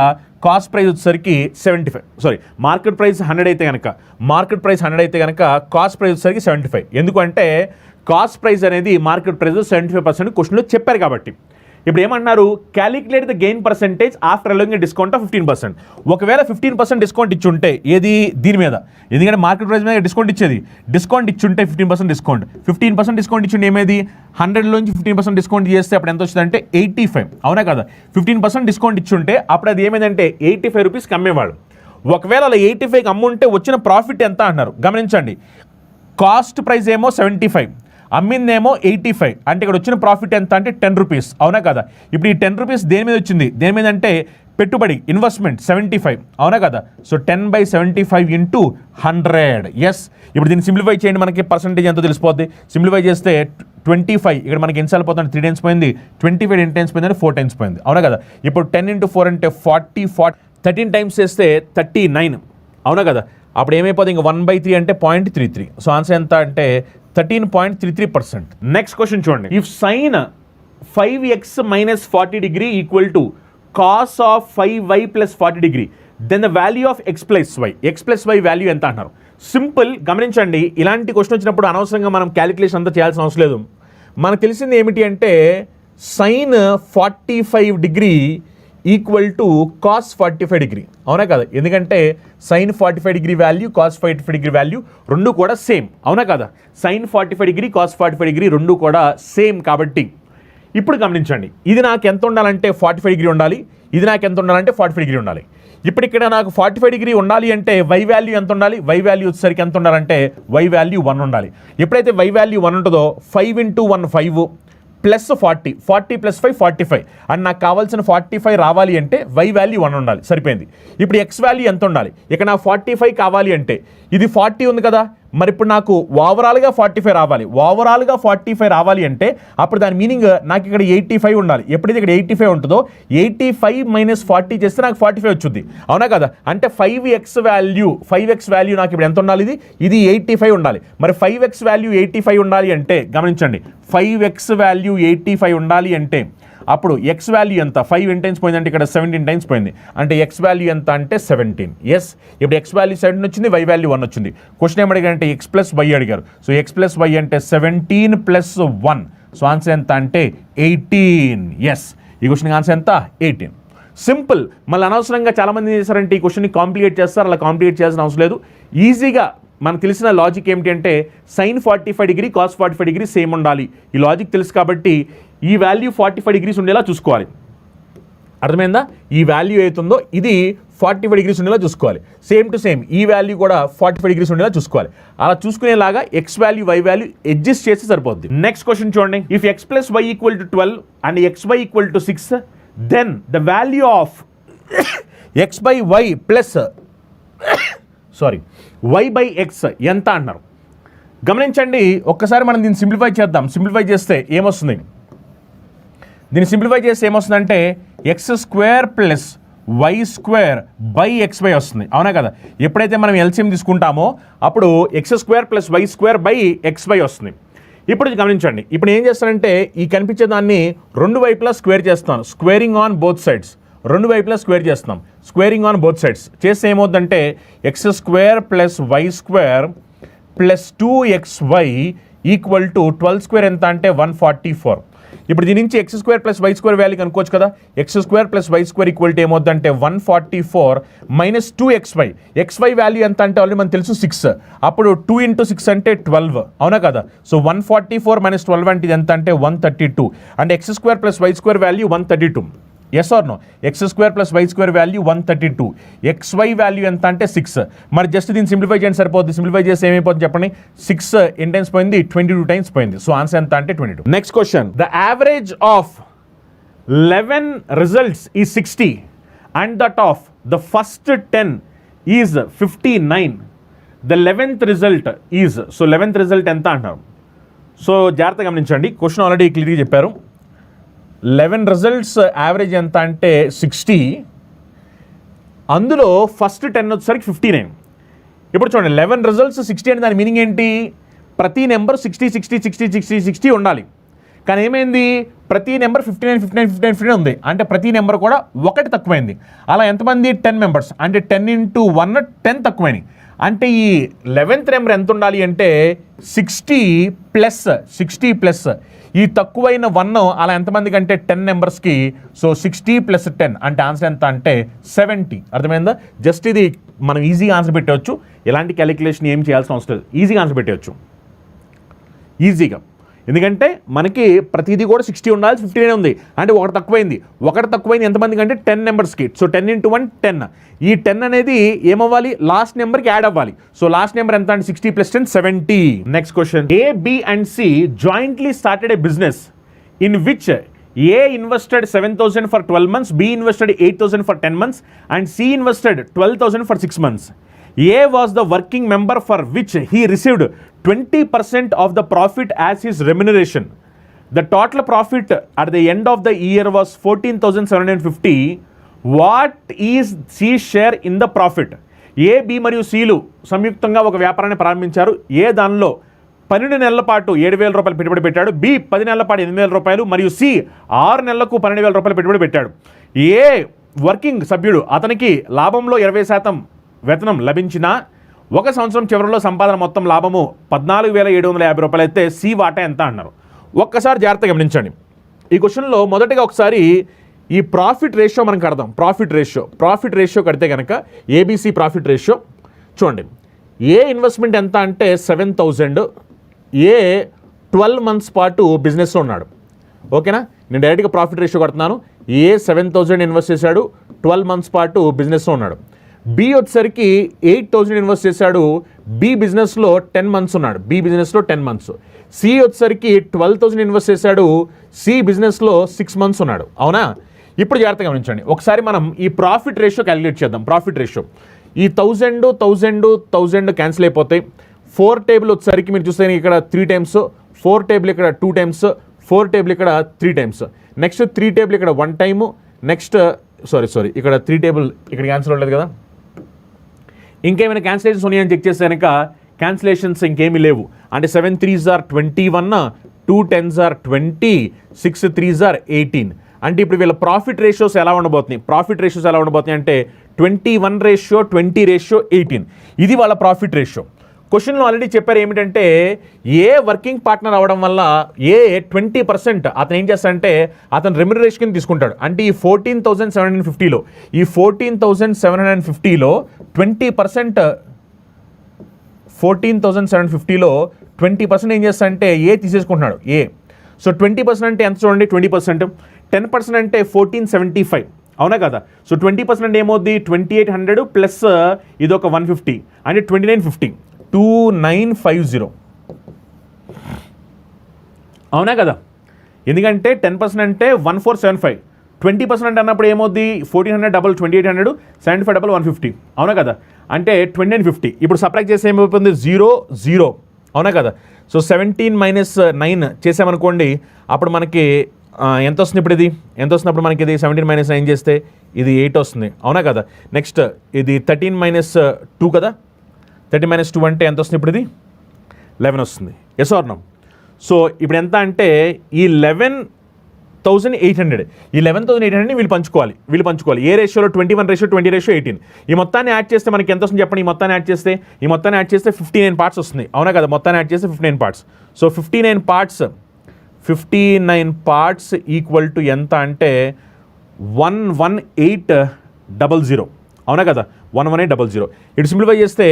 కాస్ట్ ప్రైస్ వచ్చేసరికి 75. మార్కెట్ ప్రైస్ 100 అయితే కనుక కాస్ట్ ప్రైస్ వచ్చేసరికి 75. ఎందుకంటే కాస్ట్ ప్రైస్ అనేది మార్కెట్ ప్రైస్లో 75% క్వశ్చన్లో చెప్పారు కాబట్టి. ఇప్పుడు ఏమన్నారు, calculate the gain percentage after allowing discount of 15%. ఒకవేళ 15% డిస్కౌంట్ ఇచ్చుంటే ఏది దీని మీద, ఎందుకంటే మార్కెట్ ప్రైస్ మీద డిస్కౌంట్ ఇచ్చుంటే 15% డిస్కౌంట్ ఇచ్చుంటే ఏమేది 100లోంచి 15% డిస్కౌంట్ చేస్తే అప్పుడు ఎంత వచ్చిందంటే 85. అవునా కదా? 15% డిస్కౌంట్ ఇచ్చుంటే అప్పుడు అది ఏమైందంటే 85 రూపీస్కి అమ్మేవాడు. ఒకవేళ అలా 85కి అమ్ముంటే వచ్చిన ప్రాఫిట్ ఎంత అన్నారు గమనించండి. కాస్ట్ ప్రైస్ ఏమో 75, అమ్మిందేమో 85. అంటే ఇక్కడ వచ్చిన ప్రాఫిట్ ఎంత అంటే 10 రూపీస్. అవునా కదా? ఇప్పుడు ఈ 10 రూపీస్ దేని మీద వచ్చింది? దేని మీద అంటే పెట్టుబడి, ఇన్వెస్ట్మెంట్ 75. అవునా కదా? So 10/75 into 100. ఎస్, ఇప్పుడు దీన్ని సింప్లిఫై చేయండి, మనకి పర్సెంటేజ్ ఎంతో తెలిసిపోద్ది. సింప్లిఫై చేస్తే 25 ఇక్కడ మనకి ఎన్నిసార్లు పోతుంది? 3 టైమ్స్ పోయింది. 25 ఎన్ని టైమ్స్ పోయిందంటే 4 టైమ్స్ పోయింది. అవునా కదా? ఇప్పుడు 10 into 4 అంటే 40. 13 టైమ్స్ చేస్తే 39. అవునా కదా? అప్పుడు ఏమైపోతుంది? ఇంకా 1/3 అంటే 0.33. సో ఆన్సర్ ఎంత అంటే 13.33%. నెక్స్ట్ క్వశ్చన్ చూడండి. If sine 5x - 40 degree equal to cos of 5y + 40 degree, then the value of x + y value ఎంత అంటున్నారు. సింపుల్, గమనించండి. ఇలాంటి క్వశ్చన్ వచ్చినప్పుడు అనవసరంగా మనం క్యాలిక్యులేషన్ అంతా చేయాల్సిన అవసరం లేదు. మనకు తెలిసింది ఏమిటి అంటే sine 45 degree equal to cos 45 degree. అవునా కదా? ఎందుకంటే sine 45 degree value, cos 45 degree value రెండు కూడా సేమ్. అవునా కదా? సైన్ 45 degree, కాస్ 45 degree రెండు కూడా సేమ్ కాబట్టి ఇప్పుడు గమనించండి, ఇది నాకు ఎంత ఉండాలంటే 45 degree ఉండాలి, ఇది నాకు ఎంత ఉండాలంటే 45 degree ఉండాలి. ఇప్పుడు ఇక్కడ నాకు 45 degree ఉండాలి అంటే y వాల్యూ ఎంత ఉండాలి? y వాల్యూ వచ్చేసరికి ఎంత ఉండాలంటే y వాల్యూ 1 ఉండాలి. ఎప్పుడైతే y వాల్యూ 1 ఉంటుందో 5 into 1 5 ప్లస్ 40 + 5 45 అండ్ నాకు కావాల్సిన 45 రావాలి అంటే y వాల్యూ 1 ఉండాలి. సరిపోయింది. ఇప్పుడు x వాల్యూ ఎంత ఉండాలి? ఇక్కడ నాకు 45 కావాలి అంటే ఇది 40 ఉంది కదా, మరి ఇప్పుడు నాకు ఓవరాల్గా 45 రావాలి. ఓవరాల్గా 45 రావాలి అంటే అప్పుడు దాని మీనింగ్ నాకు ఇక్కడ 85 ఉండాలి. ఎప్పుడైతే ఇక్కడ 85 ఉంటుందో 85 - 40 చేస్తే నాకు 45 వచ్చింది. అవునా కదా? అంటే 5x వాల్యూ నాకు ఇప్పుడు ఎంత ఉండాలి? ఇది 85 ఉండాలి. మరి 5x వాల్యూ 85 ఉండాలి అంటే గమనించండి, 5x వాల్యూ 85 ఉండాలి అంటే అప్పుడు x వాల్యూ ఎంత? 5 ఎన్ని టైమ్స్ పోయిందంటే ఇక్కడ 17 టైమ్స్ పోయింది. అంటే x వాల్యూ ఎంత అంటే 17. ఎస్, ఇప్పుడు x వాల్యూ 17 వచ్చింది, y వాల్యూ 1 వచ్చింది. క్వశ్చన్ ఏమడిగారంటే x + y అడిగారు. సో x + y అంటే 17 + 1. సో ఆన్సర్ ఎంత అంటే 18. ఎస్, ఈ క్వశ్చన్కి ఆన్సర్ ఎంత? 18. సింపుల్. మళ్ళీ అనవసరంగా చాలామంది ఏం చేస్తారంటే ఈ క్వశ్చన్ని కాంప్లికేట్ చేస్తారు. అలా కాంప్లికేట్ చేయాల్సిన అవసరం లేదు. ఈజీగా మనకు తెలిసిన లాజిక్ ఏమిటి అంటే sin 45 degree cos 45 degree same ఉండాలి. ఈ లాజిక్ తెలుసు కాబట్టి ఈ వాల్యూ 45 డిగ్రీస్ ఉండేలా చూసుకోవాలి. అర్థమైందా? ఈ వాల్యూ అవుతుందో ఇది 45 డిగ్రీస్ ఉండేలా చూసుకోవాలి. సేమ్ టు సేమ్ ఈ వాల్యూ కూడా 45 డిగ్రీస్ ఉండేలా చూసుకోవాలి. అలా చూసుకునేలాగా X value Y value adjust చేస్తే సరిపోద్ది. నెక్స్ట్ క్వశ్చన్ చూడండి. If x plus Y equal to 12 and xy equal to 6 then the value of x by Y plus y by X ఎంత అన్నారు. గమనించండి, ఒక్కసారి మనం దీన్ని సింప్లిఫై చేద్దాం. సింప్లిఫై చేస్తే ఏమొస్తుంది? దీన్ని సింప్లిఫై చేస్తే ఏమొస్తుందంటే X square plus Y square by X Y వస్తుంది. అవునా కదా? ఎప్పుడైతే మనం ఎల్సిఎం తీసుకుంటామో అప్పుడు X square plus Y square by X Y వస్తుంది. ఇప్పుడు గమనించండి, ఇప్పుడు ఏం చేస్తానంటే ఈ కనిపించే దాన్ని రెండు వైపులా స్క్వేర్ చేస్తాను. స్క్వేరింగ్ ఆన్ బోత్ సైడ్స్, రెండు వైపులా స్క్వేర్ చేస్తున్నాం. స్క్వేరింగ్ ఆన్ బోత్ సైడ్స్ చేస్తే ఏమవుతుందంటే X square plus Y square plus 2xy equal to 12 square ఎంత అంటే 144. ఇప్పుడు దీని నుంచి X square plus Y square value కనుక్కోవచ్చు కదా. X square plus Y square equal to ఏమవుతుందంటే 144 మైనస్ 2xy. xy వాల్యూ ఎంత అంటే ఆల్రెడీ మనకు తెలుసు 6. అప్పుడు 2 × 6 అంటే 12. అవునా కదా? సో 144 మైనస్ 12 అంటే ఇది ఎంత అంటే 132. అంటే X square plus Y square value 132. Yes or no? X square plus Y square value 132. xy value ఎంత అంటే 6. మరి జస్ట్ దీన్ని సింప్లిఫై చేయండి సరిపోద్ది. సింప్లిఫై చేస్తే ఏమైపోతుంది చెప్పండి? 6 ఎన్ని టైమ్స్ పోయింది? 22 టైమ్స్ పోయింది. సో ఆన్సర్ ఎంత అంటే 22. Next question. The average of 11 results is 60 and that of the first 10 is 59. The 11th result is, so 11th result ఎంత అంటారు? సో జాగ్రత్తగా గమనించండి, క్వశ్చన్ ఆల్రెడీ క్లియర్గా చెప్పారు. 11 రిజల్ట్స్ యావరేజ్ ఎంత అంటే 60. అందులో ఫస్ట్ 10 వచ్చేసరికి 59. ఇప్పుడు చూడండి, 11 రిజల్ట్స్ 60 అంటే దాని మీనింగ్ ఏంటి? ప్రతి నెంబర్ 60 60 60 60 60 ఉండాలి. కానీ ఏమైంది? ప్రతి నెంబర్ 59 59 59 59 ఉంది. అంటే ప్రతి నెంబర్ కూడా ఒకటి తక్కువైంది. అలా ఎంతమంది? 10 మెంబర్స్. అంటే 10 × 1 10 తక్కువైనాయి. అంటే ఈ 11th నెంబర్ ఎంత ఉండాలి అంటే 60 ప్లస్ ఈ తక్కువైన 1 అలా ఎంతమంది కంటే 10 నెంబర్స్కి. సో 60 + 10 అంటే ఆన్సర్ ఎంత అంటే 70. అర్థమైందా? జస్ట్ ఇది మనం ఈజీగా ఆన్సర్ పెట్టవచ్చు. ఎలాంటి క్యాలిక్యులేషన్ ఏం చేయాల్సిన అవసరం లేదు. ఈజీగా ఆన్సర్ పెట్టవచ్చు ఈజీగా. ఎందుకంటే మనకి ప్రతిదీ కూడా 60 ఉండాలి, 59 ఉంది. అంటే ఒకటి తక్కువైంది ఎంతమంది కంటే 10 నెంబర్స్కి. సో 10 × 1 10. ఈ 10 అనేది ఏమవ్వాలి? లాస్ట్ నెంబర్కి యాడ్ అవ్వాలి. సో లాస్ట్ నెంబర్ ఎంత అంటే 60 + 10 70. Next question. A, B and C jointly started a business in which A invested 7,000 for 12 months, B invested 8,000 for 10 months and C invested 12,000 for 6 months. A was the working member for which he received 20% of the profit as his remuneration. The total profit at the end of the year was 14,750. What is C's share in the profit? A, B మరియు Cలు సంయుక్తంగా ఒక వ్యాపారాన్ని ప్రారంభించారు. ఏ దానిలో 12 నెలల పాటు 7,000 రూపాయలు పెట్టుబడి పెట్టాడు. B 10 నెలల పాటు 8,000 రూపాయలు మరియు C 6 నెలలకు 12,000 రూపాయలు పెట్టుబడి పెట్టాడు. ఏ వర్కింగ్ సభ్యుడు అతనికి లాభంలో 20% వేతనం లభించిన ఒక సంవత్సరం చివరిలో సంపాదన మొత్తం లాభము 14,750 రూపాయలు అయితే సి వాటా ఎంత అన్నారు. ఒక్కసారి జాగ్రత్తగా గమనించండి. ఈ క్వశ్చన్లో మొదటగా ఒకసారి ఈ ప్రాఫిట్ రేషియో మనం కడదాం. ప్రాఫిట్ రేషియో కడితే కనుక ఏబీసీ ప్రాఫిట్ రేషియో చూడండి. ఏ ఇన్వెస్ట్మెంట్ ఎంత అంటే 7,000. ఏ 12 మంత్స్ పాటు బిజినెస్లో ఉన్నాడు. ఓకేనా? నేను డైరెక్ట్గా ప్రాఫిట్ రేషియో కడుతున్నాను. ఏ 7,000 ఇన్వెస్ట్ చేశాడు, 12 మంత్స్ పాటు బిజినెస్లో ఉన్నాడు. బి వచ్చేసరికి 8,000 ఇన్వెస్ట్ చేశాడు. బి బిజినెస్లో 10 మంత్స్ ఉన్నాడు. సి వచ్చేసరికి 12,000 ఇన్వెస్ట్ చేశాడు. సి బిజినెస్లో 6 మంత్స్ ఉన్నాడు. అవునా? ఇప్పుడు జాగ్రత్తగా గమనించండి. ఒకసారి మనం ఈ ప్రాఫిట్ రేషియో క్యాలిక్యులేట్ చేద్దాం. ప్రాఫిట్ రేషియో ఈ 1000 క్యాన్సిల్ అయిపోతాయి. 4 టేబుల్ వచ్చేసరికి మీరు చూస్తే ఇక్కడ 3 టైమ్స్, 4 టేబుల్ ఇక్కడ 2 టైమ్స్, 4 టేబుల్ ఇక్కడ 3 టైమ్స్, నెక్స్ట్ 3 టేబుల్ ఇక్కడ 1 టైము, నెక్స్ట్ సారీ ఇక్కడ 3 టేబుల్ ఇక్కడ క్యాన్సిల్ అవ్వలేదు కదా. ఇంకేమైనా క్యాన్సిలేషన్స్ ఉన్నాయని చెక్ చేస్తే కనుక క్యాన్సిలేషన్స్ ఇంకేమీ లేవు. అంటే 7 3s are 21, 2 10s are 20, 6 3s are 18. అంటే ఇప్పుడు వీళ్ళ ప్రాఫిట్ రేషియోస్ ఎలా ఉండబోతున్నాయి అంటే 21 రేషియో, 20 రేషియో, 18. ఇది వాళ్ళ ప్రాఫిట్ రేషియో. క్వశ్చన్లో ఆల్రెడీ చెప్పారు ఏమిటంటే ఏ వర్కింగ్ పార్ట్నర్ అవడం వల్ల ఏ 20% అతను ఏం చేస్తాడంటే అతను రెమ్యునరేషన్ తీసుకుంటాడు. అంటే ఈ 14,750లో 14,750లో 20% 14,750లో 20% ఏం చేస్తా అంటే ఏ తీసేసుకుంటున్నాడు ఏ. సో 20% అంటే ఎంత చూడండి, 20%. 10% అంటే 1475, అవునా కదా. సో 20% ఏమవుద్ది, 2800 ప్లస్ ఇది ఒక 150 అంటే 2950, 2950, అవునా కదా. ఎందుకంటే 10% అంటే 1475, 20% అన్నప్పుడు ఏమవుద్ది 1400 డబల్ 2800, 75 డబల్ 150, అవునా కదా. అంటే 2950. ఇప్పుడు సబ్ట్రాక్ట్ చేస్తే ఏమైపోతుంది 0 0, అవునా కదా. సో 17 మైనస్ 9 చేసామనుకోండి, అప్పుడు మనకి ఎంత వస్తుంది, ఇప్పుడు ఇది ఎంత వస్తుంది, అప్పుడు మనకి ఇది 17 మైనస్ 9 చేస్తే ఇది 8 వస్తుంది, అవునా కదా. నెక్స్ట్ ఇది 13 మైనస్ 2 కదా, 13 మైనస్ 2 అంటే ఎంత వస్తుంది, ఇప్పుడు ఇది 11 వస్తుంది. Yes or no. సో ఇప్పుడు ఎంత అంటే ఈ 11,800, ఈ 11,800ని వీళ్ళు పంచుకోవాలి. ఏ రేషియోలో, 21 రేషియో, 20 రేషియో, 18. ఈ మొత్తాన్ని యాడ్ చేస్తే మనకి ఎంత వస్తుంది చెప్పండి. ఈ మొత్తాన్ని యాడ్ చేస్తే 59 పార్ట్స్ వస్తుంది, అవునా కదా. మొత్తాన్ని యాడ్ చేస్తే 59 parts. So 59 parts equal to ఎంత అంటే 11800, అవునా కదా. 11800. ఇటు సింప్లిఫై చేస్తే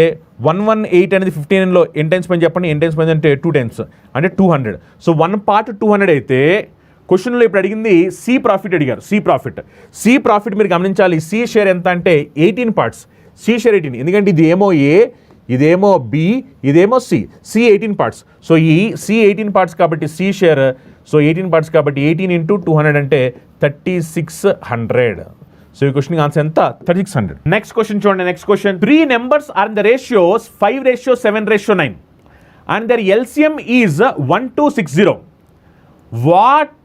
118 అనేది 15లో ఎన్ టైమ్స్ పని చెప్పండి. ఎన్ టైమ్స్ పని అంటే 2 టైమ్స్ అంటే 200. సో 1 పార్ట్ 200 అయితే క్వశ్చన్లో ఇప్పుడు అడిగింది సి ప్రాఫిట్ అడిగారు. సి ప్రాఫిట్ మీరు గమనించాలి. సి షేర్ ఎంత అంటే 18 పార్ట్స్. సి షేర్ 18, ఎందుకంటే ఇది ఏమో ఏ, ఇదేమో బి, ఇదేమో సి. 18 పార్ట్స్. సో ఈ సి 18 పార్ట్స్ కాబట్టి సి షేర్, సో 18 పార్ట్స్ కాబట్టి 18 ఇంటూ 200 అంటే 3600. సో ఈ క్వశ్చన్ ఆన్సర్ ఎంత, 3600. నెక్స్ట్ క్వశ్చన్ చూడండి. Next question, 3 numbers are in the ratios 5:7:9 and their LCM is 1260. What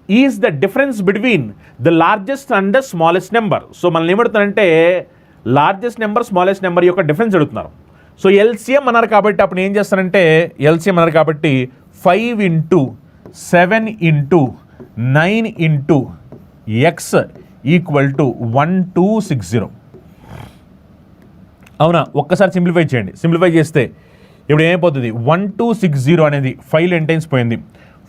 is the difference between the largest and the smallest number. So మనల్ని ఏమడుతున్నారంటే largest number, smallest number యొక్క difference అడుగుతున్నారు. So LCM అన్నారు కాబట్టి అప్పుడు ఏం చేస్తారంటే, ఎల్సిఎం అన్నారు కాబట్టి 5 into 7 into 9 into X equal to 1260, అవునా. ఒక్కసారి సింప్లిఫై చేయండి. సింప్లిఫై చేస్తే ఇప్పుడు ఏమైపోతుంది, 1260 అనేది 5 ఎన్ టైమ్స్ పోయింది.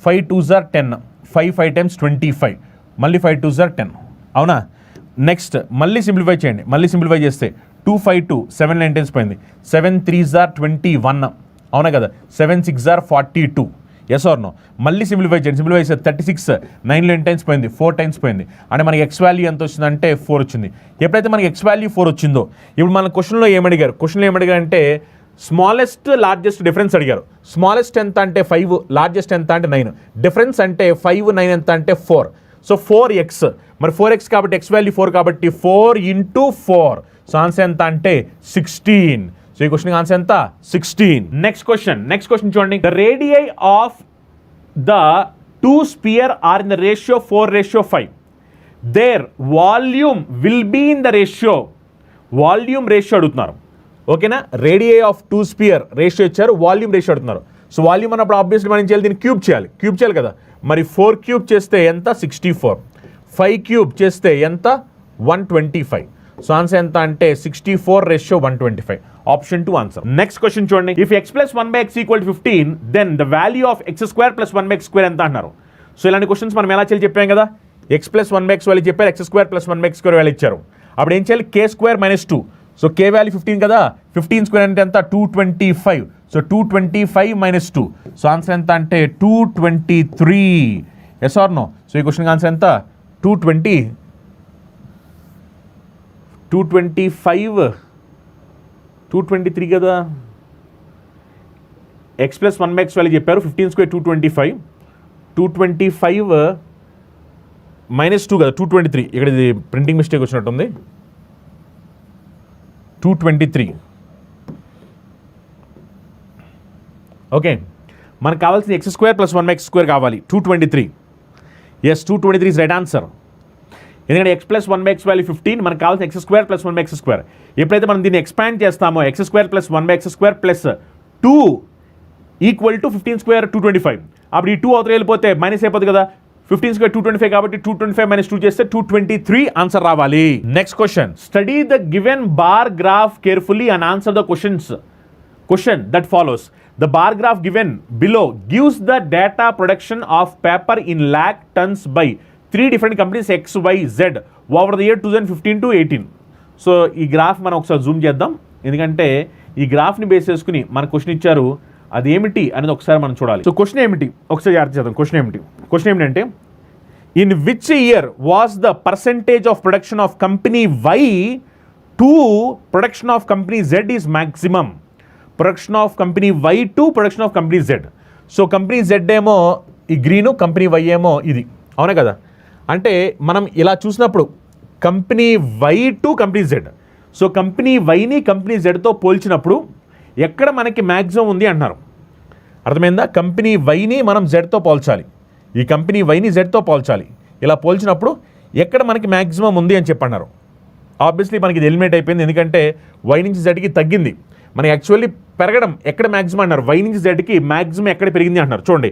5 2s are 10, 5 times 25, మళ్ళీ 5 2s are 10, అవునా. నెక్స్ట్ మళ్ళీ సింప్లిఫై చేయండి. మళ్ళీ సింప్లిఫై చేస్తే 2 5 2, 7 9 టైమ్స్ పోయింది. 7 3s are 21, అవునా కదా. 7 6s are 42, yes or no. మళ్ళీ సింప్లిఫై చేయండి. సింప్లిఫై చేస్తే 36, 9లో ఎన్ టైమ్స్ పోయింది, 4 టైమ్స్ పోయింది. అంటే మనకి ఎక్స్ వాల్యూ ఎంత వచ్చిందంటే 4 వచ్చింది. ఎప్పుడైతే మనకి ఎక్స్ వాల్యూ 4 వచ్చిందో, ఇప్పుడు మన క్వశ్చన్లో ఏమడిగారు అంటే స్మాలెస్ట్ లార్జెస్ట్ డిఫరెన్స్ అడిగారు. స్మాలెస్ట్ ఎంత అంటే 5, లార్జెస్ట్ ఎంత అంటే 9. డిఫరెన్స్ అంటే 5 9 ఎంత అంటే 4. సో 4x, మరి 4x కాబట్టి ఎక్స్ వాల్యూ 4 కాబట్టి 4 ఇంటూ 4. సో ఆన్సర్ ఎంత అంటే 16. సో ఈ క్వశ్చన్ ఆన్సర్ ఎంత, 16. నెక్స్ట్ క్వశ్చన్ చూడండి. The radii of the 2 sphere are in the ratio 4:5. Their volume will be in the ratio. Volume ratio అడుగుతున్నారు, ఓకేనా. రేడియై ఆఫ్ 2 స్పియర్ రేషియో ఇచ్చారు, volume ratio అడుగుతున్నారు. So volume అన్నప్పుడు obviously మనం చేయాలి, దీన్ని క్యూబ్ చేయాలి కదా. మరి 4 క్యూబ్ చేస్తే ఎంత, 64. 5 క్యూబ్ చేస్తే ఎంత, 125. సో ఆన్సర్ ఎంత అంటే 64:125. Option 2 answer. నెక్స్ట్ క్వశ్చన్ చూడండి. If x + 1/x = 15, then the value of x² + 1/x² ఎంత అంటున్నారు. సో ఇలాంటి క్వశ్చన్స్ మనం ఎలా చేయాలి చెప్పాం కదా. x + 1/x వాల్యూ చెప్పారు, x² + 1/x² వాల్యూ ఇచ్చారు. అప్పుడు ఏం చేయాలి, k² - 2. సో k వాల్యూ 15 కదా, 15² అంటే ఎంత, 225. సో 225 - 2. సో ఆన్సర్ ఎంత అంటే 223. Yes or no. సో ఈ క్వశ్చన్ ఆన్సర్ ఎంత, 225, 223 కదా. x + 1/x వాల్యూ చెప్పారు, 15² 225, 225 - 2 కదా, 223. ఇక్కడ ఇది ప్రింటింగ్ మిస్టేక్ వచ్చినట్టుంది, 223. ఓకే, మనకు కావాల్సిన x² + 1/x² కావాలి, 223. Yes, 223 is right answer. ఎందుకంటే x + 1/x వాల్యూ 15, మనకు కావాల్సిన x² + 1/x². ఎప్పుడైతే మనం దీన్ని ఎక్స్పాండ్ చేస్తామో x² + 1/x² plus 2 equal to 15² 225. అప్పుడు ఈ 2 అవతల వెళ్ళిపోతే మైనస్ అయిపోతుంది కదా. 15² 225 కాబట్టి 225 - 2 చేస్తే 223 ఆన్సర్ రావాలి. Next question, study the given bar graph carefully and answer the question that follows. The bar graph given below gives the data production of paper in lakh tons by 3 different companies X, Y, Z over the year 2015 to 18. So ఈ graph మనం ఒకసారి Zoom చేద్దాం, ఎందుకంటే ఈ గ్రాఫ్ని base చేసుకుని మన question ఇచ్చారు, అదేమిటి అనేది ఒకసారి మనం చూడాలి. సో క్వశ్చన్ ఏమిటి ఒకసారి జాగ్రత్త చేద్దాం. క్వశ్చన్ ఏమిటంటే in which year was the percentage of production of company Y to production of company Z is maximum. Production of company Y to production of company Z. So company Z ఏమో ఈ green, company why ఏమో ఇది, అవునా కదా. అంటే మనం ఇలా చూసినప్పుడు company Y to company Z, so company వైని కంపెనీ జెడ్తో పోల్చినప్పుడు ఎక్కడ మనకి మ్యాక్సిమం ఉంది అంటున్నారు. అర్థమైందా? కంపెనీ వైని మనం జెడ్తో పోల్చాలి, ఈ కంపెనీ వైని జెడ్తో పోల్చాలి. ఇలా పోల్చినప్పుడు ఎక్కడ మనకి మ్యాక్సిమం ఉంది అని చెప్పన్నారు. ఆబ్వియస్లీ మనకి ఇది ఎలిమినేట్ అయిపోయింది, ఎందుకంటే వై నుంచి జెడ్కి తగ్గింది. మనకి యాక్చువల్లీ పెరగడం ఎక్కడ మ్యాక్సిమం అన్నారు, వై నుంచి జెడ్కి మ్యాక్సిమం ఎక్కడ పెరిగింది అంటున్నారు. చూడండి,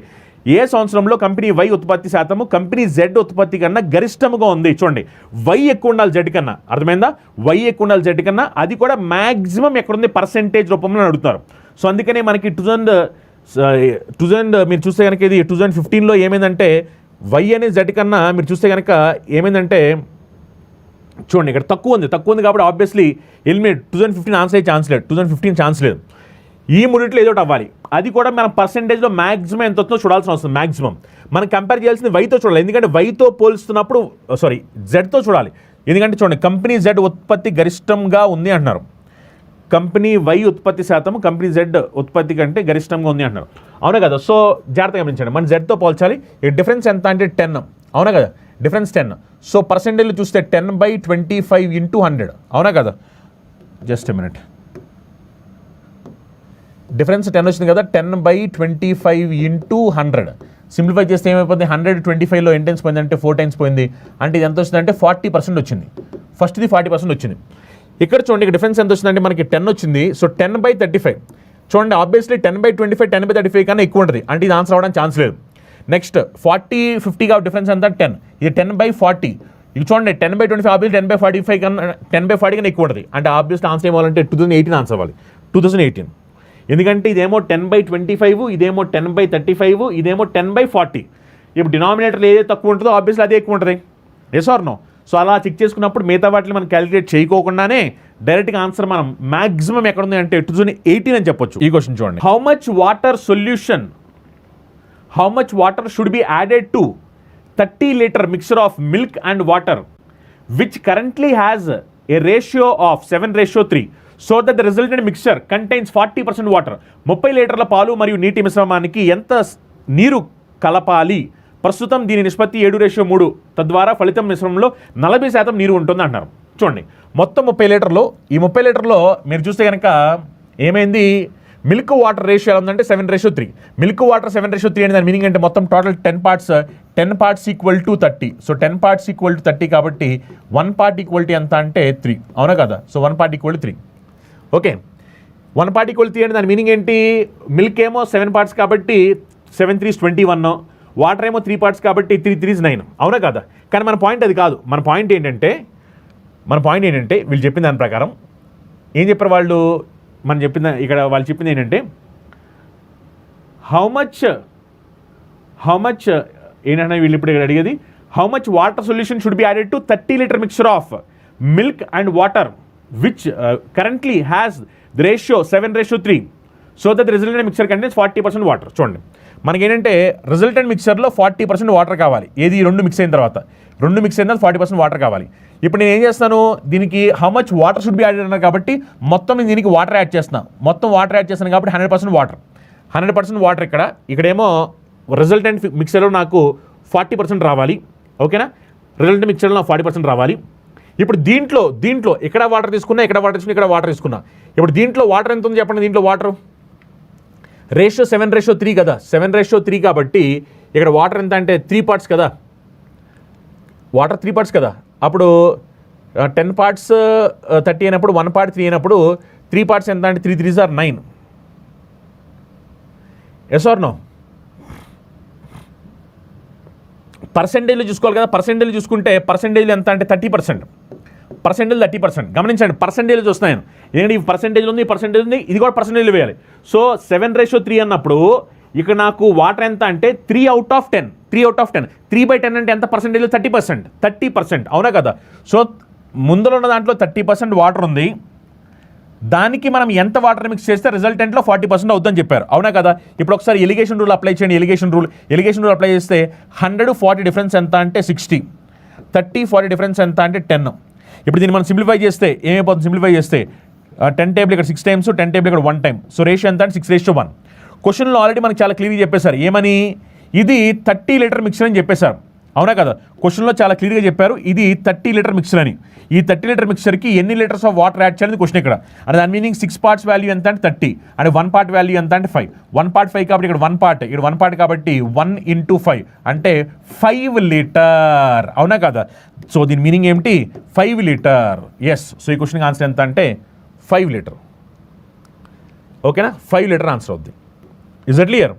ఏ సంవత్సరంలో కంపెనీ వై ఉత్పత్తి శాతము కంపెనీ జెడ్ ఉత్పత్తి కన్నా గరిష్టంగా ఉంది. చూడండి, వై ఎక్కువ ఉండాలి జెడ్ కన్నా, అర్థమైందా? వై ఎక్కువ ఉండాలి జెడ్ కన్నా, అది కూడా మ్యాక్సిమం ఎక్కడుంది పర్సెంటేజ్ రూపంలో అడుగుతారు. సో అందుకనే మనకి 2000 మీరు చూస్తే కనుక ఇది 2015లో ఏమైందంటే వై అనే జెడ్ కన్నా మీరు చూస్తే కనుక ఏమైందంటే చూడండి ఇక్కడ తక్కువ ఉంది కాబట్టి ఆబ్వియస్లీ ఎలిమినేట్. 2015 ఆన్సర్ అయ్యే ఛాన్స్ లేదు, 2015 ఛాన్స్ లేదు. ఈ మూడిట్లో ఏదో ఒకటి అవ్వాలి, అది కూడా మనం పర్సెంటేజ్లో మ్యాక్సిమం ఎంత వస్తుందో చూడాల్సిన అవసరం. మ్యాక్సిమం మనం కంపేర్ చేయాల్సింది వైతో చూడాలి, ఎందుకంటే వైతో పోల్స్తున్నప్పుడు జెడ్తో చూడాలి. ఎందుకంటే చూడండి, కంపెనీ జెడ్ ఉత్పత్తి గరిష్టంగా ఉంది అంటున్నారు. కంపెనీ వై ఉత్పత్తి శాతం కంపెనీ జెడ్ ఉత్పత్తి కంటే గరిష్టంగా ఉంది అంటున్నారు, అవునా కదా. సో జాగ్రత్తగా గమనించండి, మన జెడ్తో పోల్చాలి. ఈ డిఫరెన్స్ ఎంత అంటే 10, అవునా కదా, డిఫరెన్స్ 10. సో పర్సెంటేజ్లో చూస్తే 10/25 × 100, అవునా కదా. జస్ట్ ఎ మినిట్, డిఫరెన్స్ 10 వచ్చింది కదా, 10/25 × 100 సింప్లిఫై చేస్తే ఏమైపోతుంది, 125లో ఎన్ని టైమ్స్ పోయింది అంటే 4 టైమ్స్ పోయింది. అంటే ఇది ఎంత వచ్చిందంటే 40% వచ్చింది. ఫస్ట్ది 40% వచ్చింది. ఇక్కడ చూడండి, ఇక్కడ డిఫరెన్స్ ఎంత వచ్చిందంటే మనకి 10 వచ్చింది. సో 10/35 చూడండి, ఆబ్వియస్లీ 10/25 10/35 కన్నా ఎక్కువ ఉంటుంది, అంటే ఇది ఆన్సర్ అవ్వడానికి ఛాన్స్ లేదు. నెక్స్ట్ 40-50 గా డిఫరెన్స్ ఎంత 10, ఇది 10/40. ఇది చూడండి 10/25 ఆబ్వియస్లీ 10/45 కన్నా 10/40 కన్నా ఎక్కువ ఉంటుంది, అంటే ఆబ్వియస్లీ ఆన్సర్ ఏమవ్వాలంటే 2018 ఆన్సర్ అవ్వాలి, 2018. ఎందుకంటే ఇదేమో 10/25, ఇదేమో 10/35, ఇదేమో 10/40. ఇప్పుడు డినామినేటర్లో ఏదైతే తక్కువ ఉంటుందో ఆబ్వియస్లీ అదే ఎక్కువ ఉంటుంది. Yes or no? సో అలా చెక్ చేసుకున్నప్పుడు మిగతా వాటిని మనం క్యాలిక్యులేట్ చేయకోకుండానే డైరెక్ట్గా ఆన్సర్ మనం మ్యాక్సిమం ఎక్కడ ఉంది అంటే 2018 అని చెప్పొచ్చు. ఈ క్వశ్చన్ చూడండి, how much water should be added to 30 litre mixture of milk and water which currently has a ratio of 7:3. So that the resultant mixture contains 40% water. 30 లీటర్ల పాలు మరియు నీటి మిశ్రమానికి ఎంత నీరు కలపాలి? ప్రస్తుతం దీని నిష్పత్తి 7:3. తద్వారా ఫలితం మిశ్రమంలో 40% నీరు ఉంటుంది అంటున్నారు. చూడండి, మొత్తం 30 లీటర్లో, ఈ 30 లీటర్లో మీరు చూస్తే కనుక ఏమైంది, మిల్క్ వాటర్ రేషియో ఎలా ఉందంటే 7:3. మిల్క్ వాటర్ 7:3 అంటే దాని మీనింగ్ అంటే మొత్తం టోటల్ 10 parts = 30. సో 10 parts = 30 కాబట్టి 1 part ఈక్వల్ ఎంత అంటే 3, అవునా కదా. So 1 part = 3. ఓకే, 1 part = 3 అంటే దాని మీనింగ్ ఏంటి, మిల్క్ ఏమో 7 parts కాబట్టి 7 3 21, వాటర్ ఏమో 3 parts కాబట్టి 3 3 9, అవునా కదా. కానీ మన పాయింట్ అది కాదు. మన పాయింట్ ఏంటంటే వీళ్ళు చెప్పిన దాని ప్రకారం ఏం చెప్పారు వాళ్ళు, మనం చెప్పిన ఇక్కడ వాళ్ళు చెప్పింది ఏంటంటే హౌ మచ్ ఏంటంటే వీళ్ళు ఇప్పుడు ఇక్కడ అడిగేది how much water solution should be added to 30 litre mixture of milk and water which currently has the ratio 7:3. So that resultant mixture contains 40% water. చూడండి, మనకేంటంటే రిజల్టెంట్ మిక్చర్లో 40% వాటర్ కావాలి. ఏది, 2 మిక్స్ అయిన తర్వాత 40% వాటర్ కావాలి. ఇప్పుడు నేను ఏం చేస్తాను, దీనికి how much water should be added అన్నారు కాబట్టి మొత్తం నేను దీనికి వాటర్ యాడ్ చేస్తున్నాను. మొత్తం వాటర్ యాడ్ చేస్తాను కాబట్టి 100% వాటర్. 100% వాటర్ ఇక్కడేమో రిజల్టెంట్ మిక్చర్లో నాకు 40% రావాలి, ఓకేనా. రిజల్టెంట్ మిక్చర్లో నాకు 40% రావాలి. ఇప్పుడు దీంట్లో ఇక్కడ వాటర్ తీసుకున్నా, ఇక్కడ వాటర్ తీసుకున్నా. ఇప్పుడు దీంట్లో వాటర్ ఎంత ఉంది చెప్పండి, దీంట్లో వాటర్ రేషియో 7:3 కదా, 7:3 కాబట్టి ఇక్కడ వాటర్ ఎంత అంటే 3 parts కదా, వాటర్ 3 parts కదా. అప్పుడు 10 parts 30 అయినప్పుడు 1 part 3 అయినప్పుడు 3 parts ఎంత అంటే 3 3s are 9. Yes or no? పర్సెంటేజ్లో చూసుకోవాలి కదా, పర్సెంటేజ్ చూసుకుంటే పర్సెంటేజ్లో ఎంత అంటే 30%. 30%. గమనించండి, పర్సెంటేజ్ చూస్తున్నాను ఎందుకంటే ఈ పర్సెంటేజ్ ఉంది, ఈ పర్సెంటేజ్ ఉంది, ఇది కూడా పర్సెంటేజ్లో వేయాలి. సో 7:3 అన్నప్పుడు ఇక్కడ నాకు వాటర్ ఎంత అంటే 3/10. 3/10 అంటే ఎంత పర్సెంటేజ్? 30%. అవునా కదా. సో ముందులో ఉన్న దాంట్లో 30% వాటర్ ఉంది, దానికి మనం ఎంత వాటర్ మిక్స్ చేస్తే రిజల్టెంట్లో 40% అవుతుందని చెప్పారు. అవునా కదా? ఇప్పుడు ఒకసారి ఎలిగేషన్ రూల్ అప్లై చేయండి. ఎలిగేషన్ రూల్ అప్లై చేస్తే 100-40 డిఫరెన్స్ ఎంత అంటే 60, 30-40 డిఫరెన్స్ ఎంత అంటే 10. ఇప్పుడు దీన్ని మనం సింప్లిఫై చేస్తే ఏమైపోతుంది? సింప్లిఫై చేస్తే 10 టేబుల్ ఇక్కడ 6 టైమ్స్, 10 టేబుల్ ఇక్కడ 1 టైమ్. సో రేషియో ఎంత అంటే 6:1. క్వశ్చన్లో ఆల్రెడీ మనకు చాలా క్లియర్గా చెప్పేశారు. ఏమని? ఇది 30 లీటర్ మిక్సర్ అని చెప్పేశారు. అవునా కదా? క్వశ్చన్లో చాలా క్లియర్గా చెప్పారు ఇది 30 లీటర్ మిక్సర్ అని. ఈ 30 లీటర్ మిక్సర్కి ఎన్ని లీటర్స్ ఆఫ్ వాటర్ యాడ్ చేయాలి క్వశ్చన్ ఇక్కడ. అంటే దాని మీనింగ్ 6 పార్ట్స్ వాల్యూ ఎంత అంటే 30 అండ్ 1 పార్ట్ వాల్యూ ఎంత అంటే 5. 1 పార్ట్ 5 కాబట్టి ఇక్కడ 1 పార్ట్, ఇక్కడ 1 పార్ట్ కాబట్టి 1 × 5 అంటే 5 లీటర్. అవునా కదా? సో దీని మీనింగ్ ఏమిటి? 5 లీటర్. ఎస్. సో ఈ క్వశ్చన్కి ఆన్సర్ ఎంత అంటే 5 లీటర్. ఓకేనా? 5 లీటర్ ఆన్సర్ అవుద్ది. Is it clear?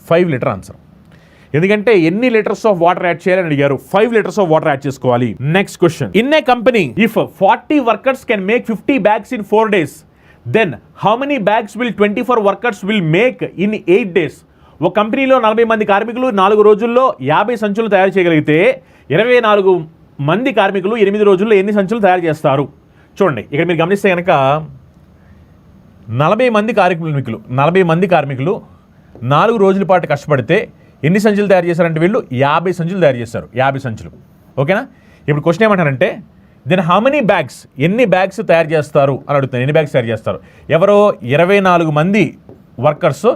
5 litre answer. ఎందుకంటే ఎన్ని లీటర్స్ ఆఫ్ వాటర్ యాడ్ చేయాలని అడిగారు. 5 లీటర్స్ ఆఫ్ వాటర్ యాడ్ చేసుకోవాలి. Next question. In a company if 40 workers can make 50 bags in 4 days, then how many bags will 24 workers will make in 8 days? ఒక కంపెనీలో 40 మంది కార్మికులు 4 రోజుల్లో 50 సంచులు తయారు చేయగలిగితే 24 మంది కార్మికులు 8 రోజుల్లో ఎన్ని సంచులు తయారు చేస్తారు? చూడండి ఇక్కడ మీరు గమనిస్తే కనుక 40 మంది కార్మికులు 4 రోజుల పాటు కష్టపడితే ఎన్ని సంచులు తయారు చేశారంటే వీళ్ళు 50 సంచులు తయారు చేస్తారు. 50 సంచులు. ఓకేనా? ఇప్పుడు క్వశ్చన్ ఏమంటారంటే దెన్ హౌ మెనీ బ్యాగ్స్, ఎన్ని బ్యాగ్స్ తయారు చేస్తారు అని అడుగుతాను. ఎన్ని బ్యాగ్స్ తయారు చేస్తారు? ఎవరో 24 మంది వర్కర్స్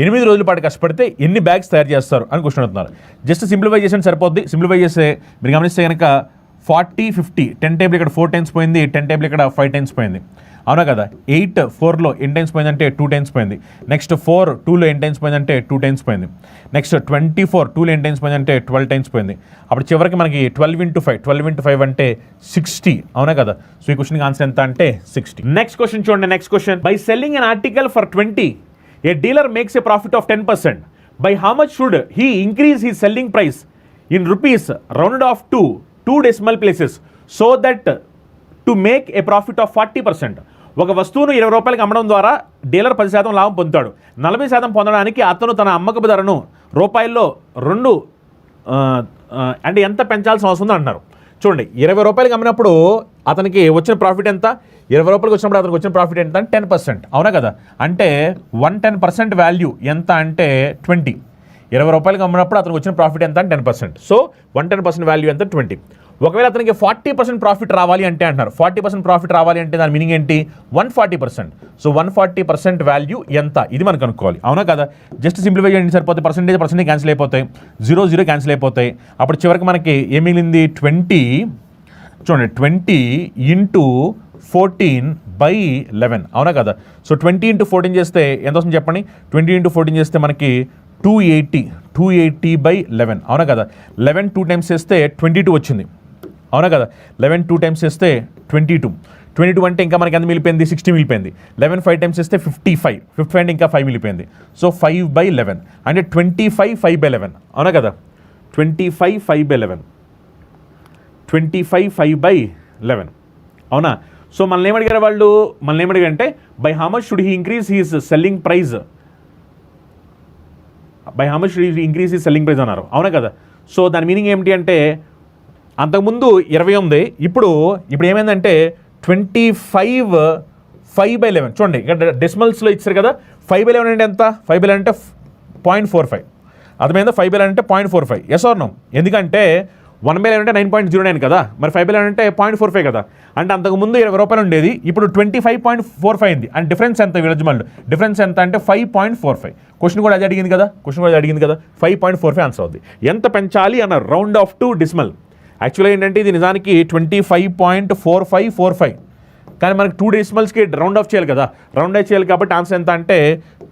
8 రోజుల పాటు కష్టపడితే ఎన్ని బ్యాగ్స్ తయారు చేస్తారు అని క్వశ్చన్ అడుగుతున్నారు. జస్ట్ సింప్లిఫై చేసిన సరిపోద్ది. సింప్లిఫై చేస్తే మీరు గమనిస్తే కనుక 40, 50, 10 టేబుల్ ఇక్కడ 4 టైమ్స్ పోయింది, 10 టేబుల్ ఇక్కడ 5 టైమ్స్ పోయింది. అవునా కదా? 8 4లో ఎన్ని టైమ్స్ పోయిందంటే 2 టైమ్స్ పోయింది. నెక్స్ట్ 4 2లో ఎన్ని టైమ్స్ పోయిందంటే 2 టైమ్స్ పోయింది. నెక్స్ట్ 24 2లో ఎన్ని టైమ్స్ పోయిందంటే 12 టైమ్స్ పోయింది. అప్పుడు చివరికి మనకి 12 × 5 అంటే 60. అవునా కదా? సో ఈ క్వశ్చన్కి ఆన్సర్ ఎంత అంటే 60. నెక్స్ట్ క్వశ్చన్ చూడండి. Next question. By selling an article for 20, A dealer makes a profit of 10%. By how much should he increase he selling price in rupees rounded of 2 decimal places so that to make a profit of 40%. ఒక వస్తువును 20 రూపాయలకి అమ్మడం ద్వారా dealer 10% లాభం పొందుతాడు. 40% పొందడానికి అతను తన అమ్మకపు ధరను రూపాయల్లో 2 అంటే ఎంత పెంచాల్సిన అవసరం ఉందో అంటున్నారు. చూడండి 20 రూపాయలకి అమ్మినప్పుడు అతనికి వచ్చిన ప్రాఫిట్ ఎంత? 20 రూపాయలకి వచ్చినప్పుడు అతనికి వచ్చిన ప్రాఫిట్ ఎంత అంటే 10%. అవునా కదా? అంటే 110% వాల్యూ ఎంత అంటే 20. 20 రూపాయలకి అమ్మినప్పుడు అతనికి వచ్చిన ప్రాఫిట్ ఎంత అంటే 10%. సో 110% వాల్యూ ఎంత 20. ఒకవేళ అతనికి 40% ప్రాఫిట్ రావాలి అంటే అంటున్నారు. 40% ప్రాఫిట్ రావాలి అంటే దాని మీనింగ్ ఏంటి? 140%. సో 140% వాల్యూ ఎంత? ఇది మనం కనుక్కోవాలి. అవునా కదా? జస్ట్ సింప్లిఫై చేయండి సరిపోతే. పర్సెంటేజ్ క్యాన్సిల్ అయిపోతాయి, 0 క్యాన్సిల్ అయిపోతాయి. అప్పుడు చివరికి మనకి ఏం మిగిలింది? 20. చూడండి 20 × 14/11. అవునా కదా? సో 20 × 14 చేస్తే ఎంత వస్తుంది చెప్పండి? 20 × 14 చేస్తే మనకి 280/11. అవునా కదా? 11 2 టైమ్స్ చేస్తే 22 వచ్చింది. అవునా కదా? 11 2 టైమ్స్ చేస్తే 22 అంటే ఇంకా మనకి ఎంత మిగిలిపోయింది? 60 మిగిలిపోయింది. 11 5 టైమ్స్ చేస్తే 55 అంటే ఇంకా 5 మిగిలిపోయింది. సో 5/11 అంటే 25 5/11. అవునా కదా? 25 5/11. అవునా? సో మనల్ని ఏమడిగారు వాళ్ళు? మనల్ని ఏమడిగారంటే by how much should he increase his selling price, by how much should he increase his selling price అన్నారు. అవునా కదా? సో దాని మీనింగ్ ఏమిటి అంటే అంతకుముందు 20 ఉంది, ఇప్పుడు ఏమైందంటే 25 5/11. చూడండి ఇక్కడ డెసిమల్స్లో ఇచ్చారు కదా. 5/11 అంటే ఎంత? 5/11 అంటే 0.45. అర్థమైందా? 5/11 అంటే 0.45. Yes or no? ఎందుకంటే 1/11 అంటే 9.09 కదా, మరి 5/11 అంటే 0.45 కదా. అంటే అంతకుముందు 20 రూపాయలు ఉండేది, ఇప్పుడు 25.45 అయింది. అండ్ డిఫరెన్స్ ఎంత? విరజమల్డ్ డిఫరెన్స్ ఎంత అంటే 5.45. క్వశ్చన్ కూడా అది అడిగింది కదా, 5.45 ఆన్సర్ అవుతుంది. ఎంత పెంచాలి అన్న రౌండ్ ఆఫ్ టు డెసిమల్. యాక్చువల్గా ఏంటంటే ఇది నిజానికి 25.4545, కానీ మనకి 2 డెసిమల్స్కి రౌండ్ ఆఫ్ చేయాలి కదా. రౌండ్ ఆఫ్ చేయాలి కాబట్టి ఆన్సర్ ఎంత అంటే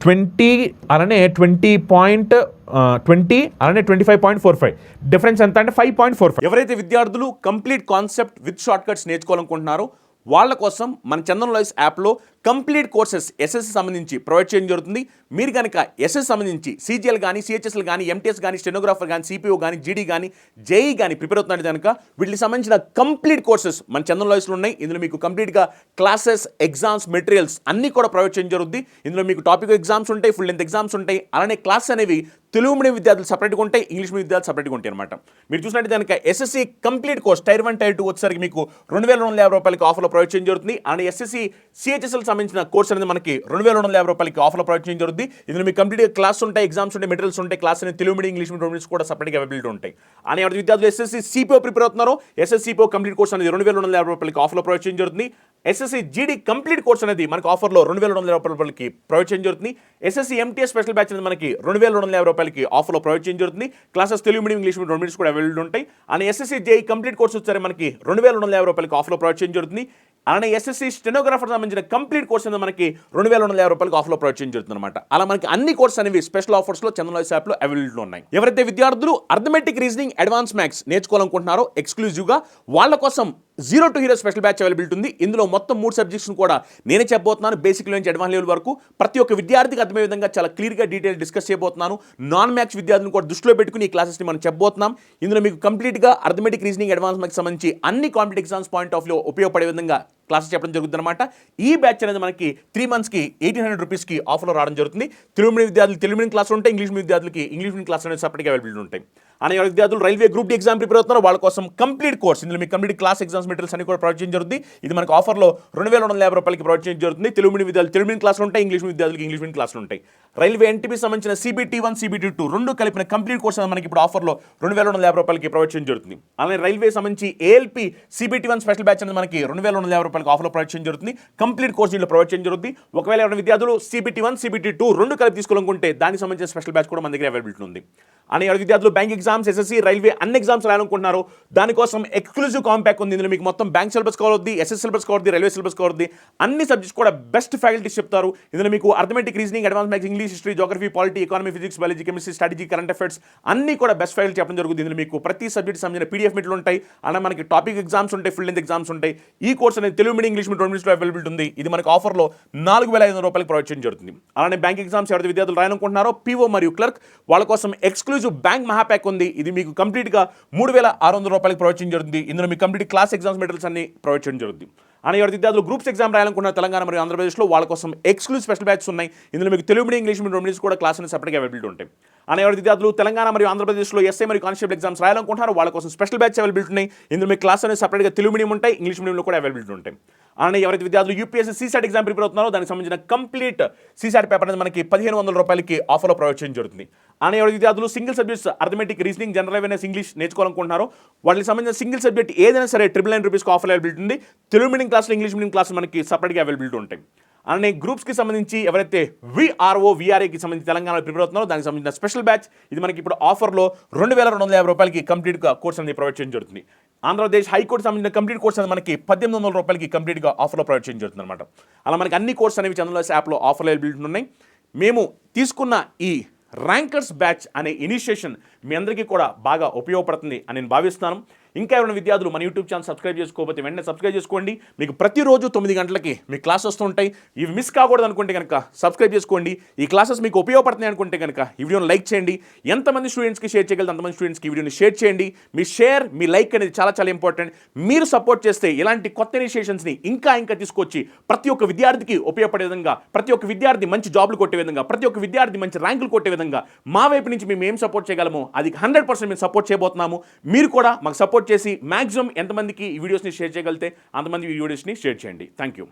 20 అలానే 25.45. డిఫరెన్స్ ఎంత అంటే 5.45. ఎవరైతే విద్యార్థులు complete concept with shortcuts నేర్చుకోవాలనుకుంటున్నారో వాళ్ళ కోసం మన చందన్ లాయిస్ యాప్లో కంప్లీట్ కోర్సెస్ ఎస్ఎస్సి సంబంధించి ప్రొవైడ్ చేయడం జరుగుతుంది. మీరు కనుక ఎస్ఎస్ సంబంధించి సిజిఎల్ కానీ, సిహెచ్ఎస్ఎల్ కానీ, ఎంటీఎస్ కానీ, స్టెనోగ్రాఫర్ కానీ, సిపిఓ కానీ, జీడీ కానీ, జేఈ కానీ ప్రిపేర్ అవుతున్నట్టు కనుక వీటికి సంబంధించిన కంప్లీట్ కోర్సెస్ మన చందన్ లాయిస్లో ఉన్నాయి. ఇందులో మీకు కంప్లీట్గా క్లాసెస్, ఎగ్జామ్స్, మెటీరియల్స్ అన్నీ కూడా ప్రొవైడ్ చేయడం జరుగుతుంది. ఇందులో మీకు టాపిక్ ఎగ్జామ్స్ ఉంటాయి, ఫుల్ లెంత్ ఎగ్జామ్స్ ఉంటాయి, అలానే క్లాస్ అనేవి తెలుగు మీడియం విద్యార్థులు సపరేట్గా ఉంటాయి, ఇంగ్లీష్ మీడియం విద్యార్థులు సపరేట్గా ఉంటాయి అనమాట. మీరు చూసినట్టు కనుక SSC complete course tier 1 tier 2 వచ్చేసరికి మీకు 2250 రూపాయలకి ఆఫర్లో ప్రొవైడ్ చేయడం జరుగుతుంది. అండ్ ఎస్ఎస్సి సిహెచ్ఎస్ఎల్ సంబంధించిన కోర్స్ అనేది మనకి 2250 రూపాయలకి ఆఫర్లో ప్రొవైడ్ చేయడం జరుగుతుంది. ఇందులో మీకు కంప్లీట్గా క్లాస్ ఉంటాయి, ఎగ్జామ్స్ ఉంటాయి, మెటీరియల్స్ ఉంటాయి, క్లాస్ అనేది తెలుగు మీడియం ఇంగ్లీష్ మీడియం కూడా సపరేట్గా అవైలబిలిటీ ఉంటాయి. అని ఎవరి విద్యార్థులు ఎస్ఎస్సి సిపిఓ ప్రిపేర్ అవుతున్నారో ఎస్ఎస్సి సిపిఓ కంప్లీట్ కోర్స్ అనేది 2250 రూపాయలకి ఆఫర్లో ప్రొవైడ్ చేయడం జరుగుతుంది. ఎస్ఎస్సి జీడీ కంప్లీట్ కోర్స్ అనేది మనకి ఆఫర్లో 2250 రూపాయలకి ప్రొవైడ్ చేయడం జరుగుతుంది. ఎస్ఎస్సి ఎంటీఎస్ స్పెషల్ బ్యాచ్ అనేది మనకి 2250 రూపాయలకి ఆఫర్లో ప్రొవైడ్ చేయడం జరుగుతుంది. Classes Telugu medium English medium రెండు కూడా అవైలబుల్ ఉంటాయి. And SSC JEE complete course వచ్చారు మనకి 2250 రూపాయలకి ఆఫర్లో ప్రొవైడ్ చేయడం జరుగుతుంది. అలానే ఎస్ఎస్సి స్టెనోగ్రాఫర్ సంబంధించిన కంప్లీట్ కోర్స్ అనేది మనకి 2250 రూపాయలకి ఆఫర్లో ప్రొవైడ్ చేయడం జరుగుతుంది అనమాట. అలా మనకి అన్ని కోర్స్ అనేవి స్పెషల్ ఆఫర్స్లో చందన్ లాజిక్స్ యాప్లో అవైలబుల్ ఉన్నాయి. ఎవరైతే విద్యార్థులు అర్థమెటిక్ రీజనింగ్ అడ్వాన్స్ మ్యాథ్స్ నేర్చుకోవాలనుకుంటున్నారో ఎక్స్క్లూజివ్గా వాళ్ళ కోసం 0 to hero special batch availability ఉంది. ఇందులో మొత్తం 3 సబ్జెక్ట్స్ని కూడా నేనే చెప్పబోతున్నాను. బేసిక్ నుంచి అడ్వాన్స్ లెవెల్ వరకు ప్రతి ఒక్క విద్యార్థికి అర్థమయ్యే విధంగా చాలా క్లియర్గా డీటెయిల్ డిస్కస్ చేయబోతున్నాను. నాన్ మ్యాథ్స్ విద్యార్థులను కూడా దృష్టిలో పెట్టుకుని ఈ క్లాసెస్ని మనం చెప్పబోతున్నాం. ఇందులో మీకు కంప్లీట్గా అర్థమెటిక్ రీజనింగ్ అడ్వాన్స్ మ్యాథ్స్ సంబంధించి అన్ని competitive exams point of view ఉపయోగపడే విధంగా క్లాసెస్ చెప్పడం జరుగుతుంది అనమాట. ఈ బ్యాచ్ అనేది మనకి 3 monthsకి 1800 రూపీస్కి ఆఫర్లో రావడం జరుగుతుంది. తెలుగు మీడియం విద్యార్థులు తెలుగు మీడియం క్లాసులు ఉంటాయి, ఇంగ్లీష్ మీడియం విద్యార్థులకి ఇంగ్లీష్ మీడియం క్లాస్ అనేది సపరేట్గా అవైలబిలిటీ ఉంటాయి. అని ఎవరి విద్యార్థులు railway group D exam prepare అవుతున్నారు వాళ్ళ కోసం కంప్లీట్ కోర్స్ ఇందులో మీకు కంప్లీట్ క్లాస్ ఎగ్జామ్స్ మెటీరియల్స్ అన్ని కూడా ప్రొవైడ్ చేయడం జరుగుతుంది. ఇది మనకు ఆఫర్లో 2250 రూపాయలకి ప్రొవైడ్ చేయడం జరుగుతుంది. తెలుగు మీడియం విద్యార్థులు తెలుగు మీడియం క్లాసులు ఉంటాయి, ఇంగ్లీష్ మీడియం విద్యార్థులకి ఇంగ్లీష్ మీడియం క్లాసులు ఉంటాయి. రైల్వే ఎన్టీపీ సంబంధించిన CBT1 CBT2 రెండు కలిపిన కంప్లీట్ కోర్స్ మనకి ఇప్పుడు ఆఫర్లో 2250 రూపాయలకి ప్రొవైడ్ చేయడం జరుగుతుంది. అలానే రైల్వే సంబంధించి ALP CBT1 స్పెషల్ బ్యాచ్ అనేది మనకి 2250 రూపాయలకి ఆఫర్లో ప్రొవైడ్ చేయడం జరుగుతుంది. కంప్లీట్ కోర్స్ దీంట్లో ప్రొవైడ్ చేయడం జరుగుతుంది. ఒకవేళ ఎవరైనా విద్యార్థులు CBT1 CBT2 రెండు కలిపి తీసుకోవాలనుకుంటే దానికి సంబంధించిన స్పెషల్ బ్యాచ్ కూడా మన దగ్గర అవైలబిలిటీ ఉంది. అని ఎవరి విద్యార్థులు బ్యాంక్ ఎగ్జామ్స్ SSC రైల్వే అన్ని ఎగ్జామ్స్ రాయాలనుకుంటున్నారు దానికోసం ఎక్స్క్లూజివ్ కాంపాక్ట్ ఉంది. ఇందులో మీకు మొత్తం బ్యాంక్ సిలబస్ కవర్ అవుద్ది, SS సిలబస్ కవర్ అవుద్ది, రైల్వే సిలబస్ కవర్ అవుద్ది. అన్ని సబ్జెక్ట్స్ కూడా బెస్ట్ ఫ్యాకల్టీస్ చెప్తారు. ఇందులో మీకు arithmetic reasoning advance maths English history geography polity economy physics biology chemistry strategy current affairs అన్ని కూడా బెస్ట్ ఫ్యాకల్టీ చెప్పడం జరుగుతుంది. ఇందులో మీకు ప్రతి సబ్జెక్ట్ సంబంధించిన PDF మెటీరియల్ ఉంటాయి. అలా మనకి టాపిక్ ఎగ్జామ్స్ ఉంటాయి, ఫుల్ లెంత్ ఎగ్జామ్స్ ఉంటాయి. ఈ కోర్స్ అనేది తెలుగు మీడియం ఇంగ్లీష్ మీడియం రెండు మీడియంలో అవైలబిలిటీ ఉంది. ఇది మనకి ఆఫర్లో 4500 రూపాయలకి ప్రొవైడ్ చేయడం జరుగుతుంది. అలానే బ్యాంక్ ఎగ్జామ్స్ ఎవరైతే విద్యార్థులు రాయాలనుకుంటున్నారో PO మరియు క్లర్క్ వాళ్ళ కోసం ఎక్స్క్లూజివ్ బ్యాంక్ మహాప్యాక్ ఉంది. ఇది మీకు కంప్లీట్గా 3600 రూపాయలకి ప్రొవైడ్ చేయడం జరుగుతుంది. ఇందులో మీకు కంప్లీట్ క్లాస్ ఎగ్జామ్స్ మెటీరియల్స్ అన్ని ప్రొవైడ్ చేయడం జరుగుతుంది. అని ఎవరి విద్యార్థులు గ్రూప్స్ ఎగ్జామ్ రాయాలనుకున్న తెలంగాణ మరియు ఆంధ్రప్రదేశ్లో వాళ్ళ కోసం ఎక్స్క్లూజివ్ స్పెషల్ బ్యాచ్ ఉన్నాయి. ఇందులో మీకు తెలుగు మీడియం ఇంగ్లీష్ మీడియం రెండు మీడియం కూడా క్లాస్ అనేది సపరేట్గా అవైలబిలిటీ ఉంటాయి. అని ఎవరి విద్యార్థులు తెలంగాణ మరియు ఆంధ్రప్రదేశ్లో SI మరియు కానిస్టేబుల్ ఎగ్జామ్స్ రాయాలనుకుంటున్నారు వాళ్ళ కోసం స్పెషల్ బ్యాచ్ అవైలబిలిటీ ఉన్నాయి. ఇందులో మీకు క్లాస్ అనేది సపరేట్గా తెలుగు మీడియం ఉంటాయి, ఇంగ్లీష్ మీడియంలో కూడా అవైలబిలిటీ ఉంటాయి. అలానే ఎవరైతే విద్యార్థులు UPSC CSAT ఎగ్జామ్ ప్రిపేర్ అవుతున్నారో దానికి సంబంధించిన కంప్లీట్ CSAT పేపర్ అనేది మనకి 1500 రూపాయలకి ఆఫర్లో ప్రొవైడ్ చేయడం జరుగుతుంది. అలానే ఎవరైతే విద్యార్థులు single subjects arithmetic reasoning general awareness English నేర్చుకోవాలనుకుంటున్నారో వాళ్ళకి సంబంధించిన సింగిల్ సబ్జెక్ట్ ఏదైనా సరే 999 రూపీస్కి ఆఫర్ అవైలబిలిటీ ఉంది. తెలుగు మీడియం క్లాసులు ఇంగ్లీష్ మీడియం క్లాసులు మనకి సపరేట్గా అవైలబిలిటీ ఉంటాయి. అలానే గ్రూప్స్కి సంబంధించి ఎవరైతే VRO VRAకి సంబంధించి తెలంగాణలో ప్రిపేర్ అవుతున్నారో దానికి సంబంధించిన స్పెషల్ బ్యాచ్ ఇది మనకి ఇప్పుడు ఆఫర్లో 2250 రూపాయలకి కంప్లీట్గా కోర్స్ అనేది ప్రొవైడ్ చేయడం జరుగుతుంది. ఆంధ్రప్రదేశ్ హైకోర్టు సంబంధించిన కంప్లీట్ కోర్స్ అనేది మనకి 1800 రూపాయలకి కంప్లీట్గా ఆఫర్లో ప్రొవైడ్ చేయడం జరుగుతుంది అనమాట. అలా మనకి అన్ని కోర్స్ అనేవి చందన్ లాజిక్స్ యాప్లో ఆఫర్లో అవైలబిలిటీ ఉన్నాయి. మేము తీసుకున్న ఈ ర్యాంకర్స్ బ్యాచ్ అనే ఇనిషియేషన్ మీ అందరికీ కూడా బాగా ఉపయోగపడుతుంది అని నేను భావిస్తున్నాను. ఇంకా ఎవరైనా విద్యార్థులు మన యూట్యూబ్ ఛానల్ సబ్స్క్రైబ్ చేసుకోకపోతే వెంటనే సబ్స్క్రైబ్ చేసుకోండి. మీకు ప్రతిరోజు 9 గంటలకి మీ క్లాస్ వస్తుంటాయి. ఇవి మిస్ కాకూడదు అనుకుంటే కనుక సబ్స్క్రైబ్ చేసుకోండి. ఈ క్లాసెస్ మీకు ఉపయోగపడుతున్నాయి అనుకుంటే కనుక ఈ వీడియోని లైక్ చేయండి. ఎంతమంది స్టూడెంట్స్కి షేర్ చేయగలరు అంతమంది స్టూడెంట్స్కి ఈ వీడియోని షేర్ చేయండి. మీ షేర్ మీ లైక్ అనేది చాలా చాలా ఇంపార్టెంట్. మీరు సపోర్ట్ చేస్తే ఇలాంటి కొత్త ఇనిషియేషన్స్ని ఇంకా తీసుకొచ్చి ప్రతి ఒక్క విద్యార్థికి ఉపయోగపడే విధంగా, ప్రతి ఒక్క విద్యార్థి మంచి జాబ్లు కొట్టే విధంగా, ప్రతి ఒక్క విద్యార్థి మంచి ర్యాంకులు కొట్టే విధంగా మా వైపు నుంచి మేము ఏం సపోర్ట్ చేయగలమో అది 100% మేము సపోర్ట్ చేయబోతున్నాము. మీరు కూడా మాకు సపోర్ట్ చేసి మ్యాక్సిమం ఎంతమందికి ఈ వీడియోస్ని షేర్ చేయగలిగితే అంతమంది ఈ వీడియోస్ని షేర్ చేయండి. Thank you.